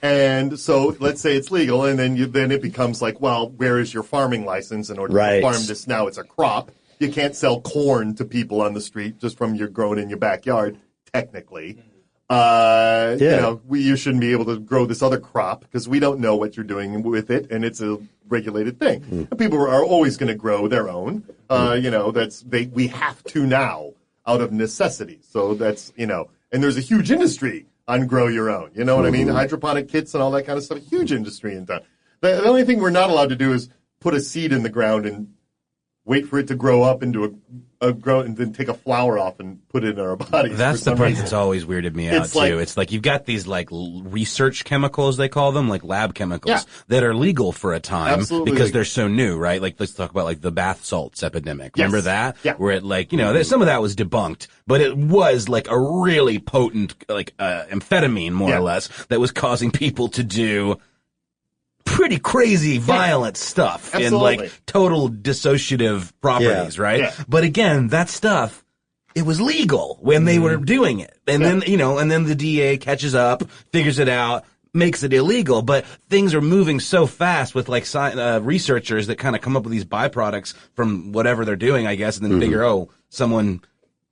D: And so let's say it's legal, and then it becomes like, well, where is your farming license in order to farm this now? It's a crop. You can't sell corn to people on the street just from your growing in your backyard, technically. You shouldn't be able to grow this other crop because we don't know what you're doing with it, and it's a regulated thing. And people are always going to grow their own. We have to now out of necessity. So that's, and there's a huge industry on grow your own. You know what I mean? Hydroponic kits and all that kind of stuff. Huge industry in town. The only thing we're not allowed to do is put a seed in the ground and wait for it to grow up into a grow and then take a flower off and put it in our bodies.
E: That's the part that's always weirded me out, too. It's like you've got these, like, research chemicals, they call them, like lab chemicals, that are legal for a time because they're so new, right? Like, let's talk about, like, the bath salts epidemic. Remember that?
D: Yeah.
E: Where it, like, some of that was debunked, but it was, like, a really potent, like, amphetamine, more or less, that was causing people to do pretty crazy, violent stuff and like total dissociative properties, right? Yeah. But again, that stuff, it was legal when they were doing it. And then, and then the DA catches up, figures it out, makes it illegal. But things are moving so fast with like researchers that kind of come up with these byproducts from whatever they're doing, I guess, and then figure, someone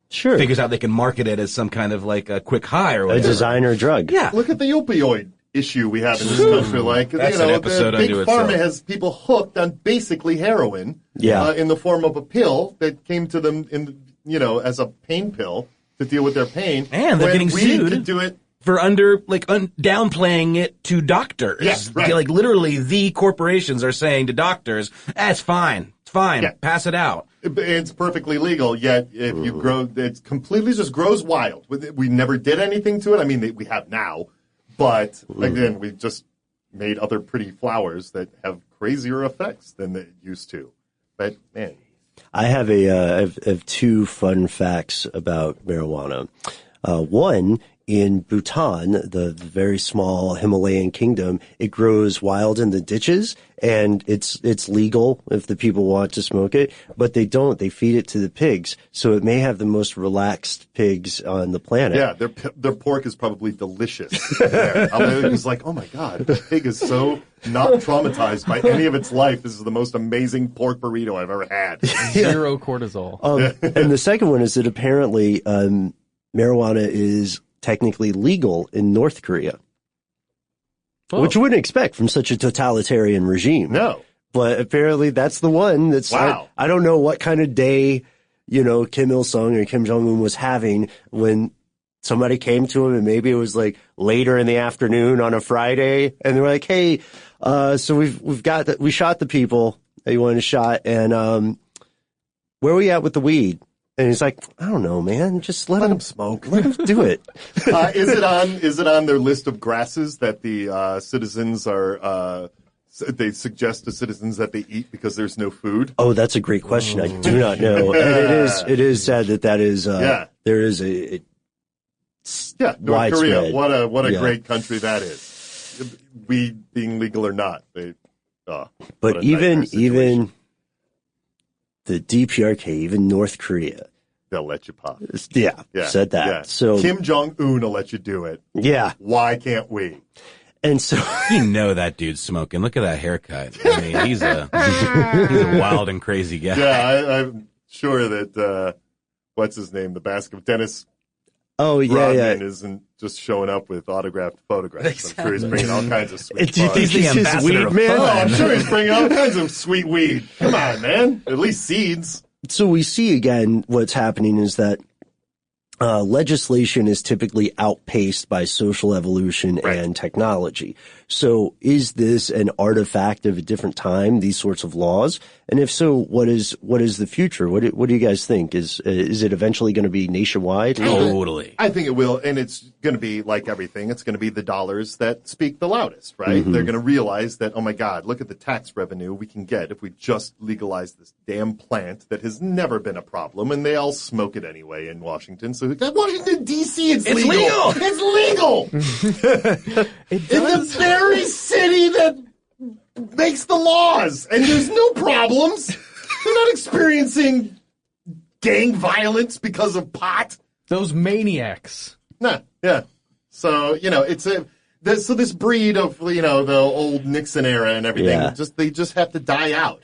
E: figures out they can market it as some kind of like a quick high or whatever.
A: A designer drug.
E: Yeah.
D: Look at the opioid issue we have in this country. Like,
E: that's an episode
D: the big
E: unto
D: pharma
E: itself.
D: has people hooked on basically heroin in the form of a pill that came to them as a pain pill to deal with their pain.
E: And they're getting sued
D: could do it
E: for downplaying it to doctors.
D: Yes, right.
E: Like literally the corporations are saying to doctors, it's fine. It's fine. Pass it out.
D: It's perfectly legal, yet if you grow, it completely just grows wild. We never did anything to it. I mean, we have now. But, again, we've just made other pretty flowers that have crazier effects than they used to. But, man.
A: I have I have two fun facts about marijuana. One, in Bhutan, the very small Himalayan kingdom, it grows wild in the ditches, and it's legal if the people want to smoke it, but they don't. They feed it to the pigs, so it may have the most relaxed pigs on the planet.
D: Yeah, their pork is probably delicious. It was like, oh my God, the pig is so not traumatized by any of its life. This is the most amazing pork burrito I've ever had.
C: Zero cortisol.
A: And the second one is that apparently marijuana is technically legal in North Korea, which you wouldn't expect from such a totalitarian regime.
D: No.
A: But apparently that's the one that's,
D: wow.
A: I don't know what kind of day Kim Il-sung or Kim Jong-un was having when somebody came to him, and maybe it was like later in the afternoon on a Friday, and they were like, "Hey, so we shot the people that you wanted to shot, and where are we at with the weed?" And he's like, "I don't know, man. Just let them
D: smoke.
A: Let them do it."
D: Is it on their list of grasses that the citizens are? They suggest to citizens that they eat because there's no food.
A: Oh, that's a great question. I do not know, and it is sad that is there is a
D: North
A: widespread.
D: Korea. What a great country that is. Weed being legal or not,
A: but even the DPRK, even North Korea,
D: they'll let you pop.
A: Yeah, said that.
D: Yeah.
A: So
D: Kim Jong-un will let you do it.
A: Yeah.
D: Why can't we?
A: And so
E: that dude's smoking. Look at that haircut. I mean, he's a wild and crazy guy.
D: Yeah, I'm sure that what's his name, the basketball Dennis.
A: Oh yeah,
D: Rodman isn't just showing up with autographed photographs.
E: Exactly.
D: I'm sure he's bringing all kinds of sweet.
A: Do you think
E: He's the ambassador of
A: weed man?
D: Oh, I'm sure he's bringing all kinds of sweet weed. Come on, man. At least seeds.
A: So we see again what's happening is that legislation is typically outpaced by social evolution and technology. So is this an artifact of a different time, these sorts of laws? And if so, what is the future? What do you guys think? Is it eventually going to be nationwide?
E: Totally.
D: I think it will, and it's going to be like everything. It's going to be the dollars that speak the loudest, right?
A: Mm-hmm.
D: They're going to realize that, oh my God, look at the tax revenue we can get if we just legalize this damn plant that has never been a problem, and they all smoke it anyway in Washington. So Washington D.C. It's legal. It's legal.
C: It
D: In
C: does.
D: the very city that makes the laws, and there's no problems. They're not experiencing gang violence because of pot.
C: Those maniacs.
D: Nah, yeah. So, it's this breed of, the old Nixon era and everything, they just have to die out,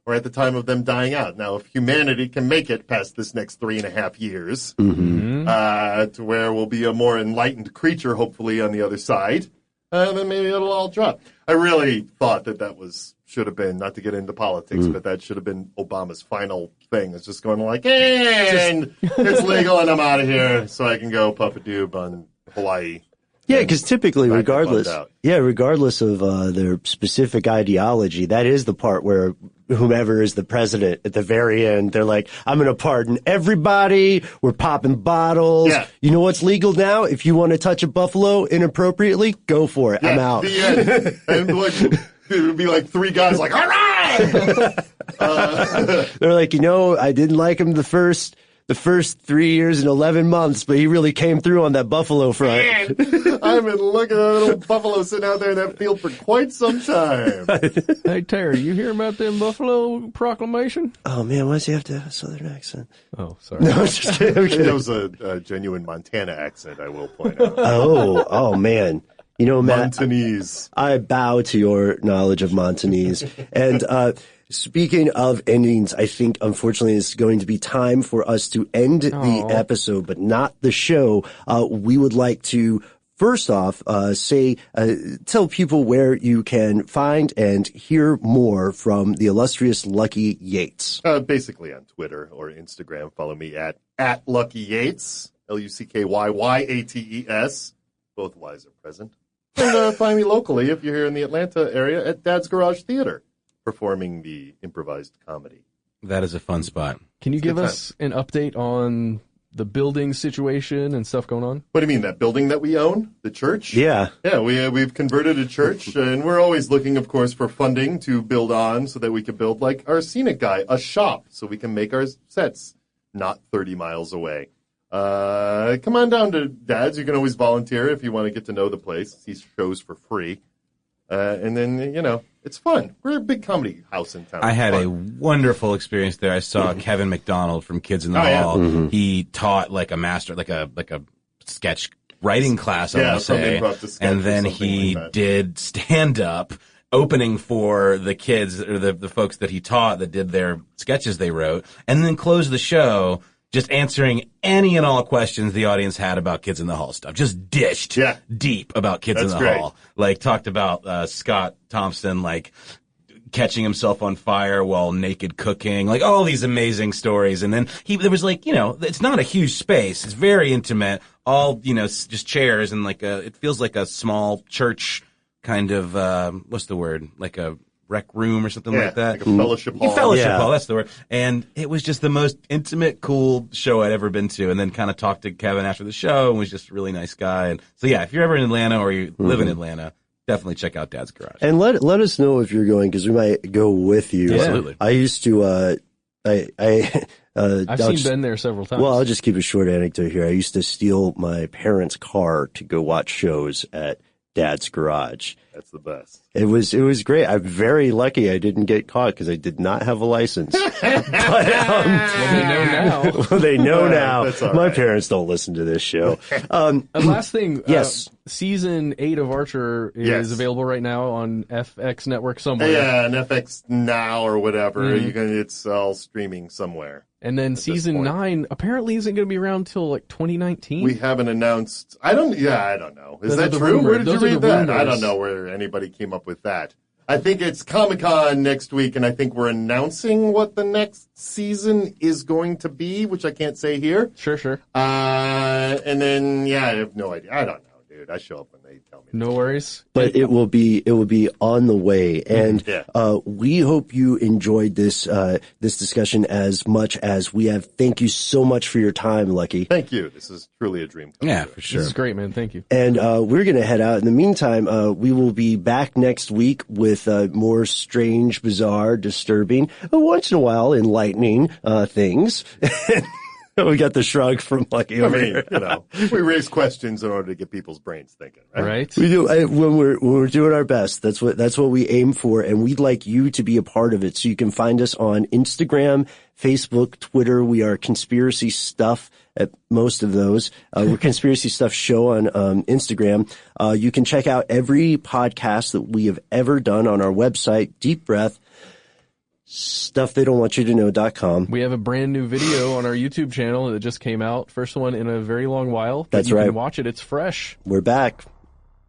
D: or at the time of them dying out. Now, if humanity can make it past this next 3.5 years, to where we'll be a more enlightened creature, hopefully, on the other side, then maybe it'll all drop. I really thought that should have been, not to get into politics, but that should have been Obama's final thing. It's just going like, and it's legal and I'm out of here so I can go puff a doob on Hawaii.
A: Yeah, because typically, regardless
D: out.
A: of their specific ideology, that is the part where whomever is the president at the very end, they're like, I'm going to pardon everybody. We're popping bottles.
D: Yeah.
A: You know what's legal now? If you want to touch a buffalo inappropriately, go for it. I'm out.
D: The end. And it would be like 3 guys like, all right!
A: They're like, I didn't like him the first 3 years and 11 months, but he really came through on that buffalo front.
D: Man, I've been looking at a little buffalo sitting out there in that field for quite some time.
C: Hey, Terry, you hear about them Buffalo Proclamation?
A: Oh, man, why does he have to have a southern accent?
C: Oh, sorry.
A: No, I'm just kidding. I'm kidding.
D: It was a genuine Montana accent, I will point out.
A: Oh, man. Matt,
D: Montanese.
A: I bow to your knowledge of Montanese. And speaking of endings, I think, unfortunately, it's going to be time for us to end the episode, but not the show. We would like to, first off, tell people where you can find and hear more from the illustrious Lucky Yates.
D: Basically on Twitter or Instagram. Follow me at Lucky Yates, LuckyYates. Both Y's are present. And find me locally if you're here in the Atlanta area at Dad's Garage Theater, performing the improvised comedy.
E: That is a fun spot.
C: Can you give us an update on the building situation and stuff going on?
D: What do you mean, that building that we own? The church?
A: Yeah.
D: Yeah, we've converted a church, and we're always looking, of course, for funding to build on so that we can build, like our scenic guy, a shop, so we can make our sets not 30 miles away. Come on down to Dad's. You can always volunteer if you want to get to know the place, see shows for free. And then, it's fun. We're a big comedy house in town.
E: I had a wonderful experience there. I saw Kevin McDonald from Kids in the Hall.
A: Mm-hmm.
E: He taught like a master, like a sketch writing class, I want to
D: from
E: say.
D: improv to sketch
E: And
D: or
E: then
D: something
E: he
D: like that.
E: did stand up, opening for the kids or the folks that he taught that did their sketches they wrote, and then closed the show just answering any and all questions the audience had about Kids in the Hall stuff. Just dished deep about Kids in the
D: great.
E: Hall. Like talked about Scott Thompson, like catching himself on fire while naked cooking, like all these amazing stories. And then there was like, it's not a huge space. It's very intimate, all, just chairs and it feels like a small church kind of, what's the word? Like a rec room or something like that.
D: Like a fellowship hall.
E: Fellowship hall, that's the word. And it was just the most intimate, cool show I'd ever been to. And then kind of talked to Kevin after the show and was just a really nice guy. And so yeah, if you're ever in Atlanta or you live in Atlanta, definitely check out Dad's Garage.
A: And let us know if you're going, because we might go with you.
E: Yeah. Absolutely.
A: I used to,
C: I've seen Ben there several times.
A: Well, I'll just keep a short anecdote here. I used to steal my parents' car to go watch shows at Dad's Garage.
D: That's the best.
A: It was great. I'm very lucky I didn't get caught because I did not have a license. But,
C: well, they know now.
A: Well, they know now.
D: That's all
A: My
D: right.
A: parents don't listen to this show.
C: Last thing.
A: Yes.
C: Season 8 of Archer is available right now on FX Network somewhere.
D: Yeah, and FX Now or whatever. It's all streaming somewhere.
C: And then season 9 apparently isn't going to be around till like 2019.
D: We haven't announced. I don't know. Is
C: Those
D: that
C: are the
D: true?
C: rumors.
D: Where did
C: Those
D: you
C: are
D: read
C: the
D: that? I
C: rumors.
D: don't know where anybody came up with that. I think it's Comic-Con next week, and I think we're announcing what the next season is going to be, which I can't say here.
C: Sure.
D: And then, I have no idea. I don't know, dude. I show up when they tell me.
C: No worries.
A: But it will be on the way. And
D: Yeah.
A: we hope you enjoyed this discussion as much as we have. Thank you so much for your time, Lucky.
D: Thank you. This is truly a dream come
E: Yeah,
D: true.
E: for sure.
C: This is great, man. Thank you.
A: And we're going to head out. In the meantime, we will be back next week with more strange, bizarre, disturbing, once in a while enlightening things. We got the shrug from Lucky
D: I
A: over
D: mean,
A: here.
D: we raise questions in order to get people's brains thinking, right?
C: Right?
A: We do when we're doing our best. That's what we aim for, and we'd like you to be a part of it. So you can find us on Instagram, Facebook, Twitter. We are Conspiracy Stuff at most of those. We're Conspiracy Stuff Show on Instagram. You can check out every podcast that we have ever done on our website. Deep breath. StuffTheyDon'tWantYouToKnow.com.
C: We have a brand new video on our YouTube channel that just came out. First one in a very long while.
A: That's
C: you
A: right.
C: can watch it. It's fresh.
A: We're back.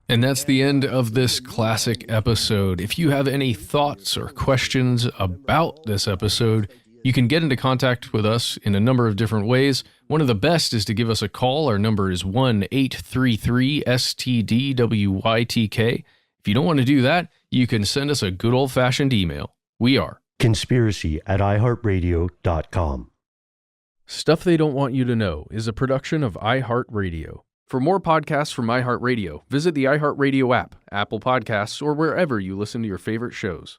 C: And that's the end of this classic episode. If you have any thoughts or questions about this episode, you can get into contact with us in a number of different ways. One of the best is to give us a call. Our number is 1-833-STDWYTK. If you don't want to do that, you can send us a good old-fashioned email. We are
A: Conspiracy@iHeartRadio.com.
C: Stuff They Don't Want You to Know is a production of iHeartRadio. For more podcasts from iHeartRadio, visit the iHeartRadio app, Apple Podcasts, or wherever you listen to your favorite shows.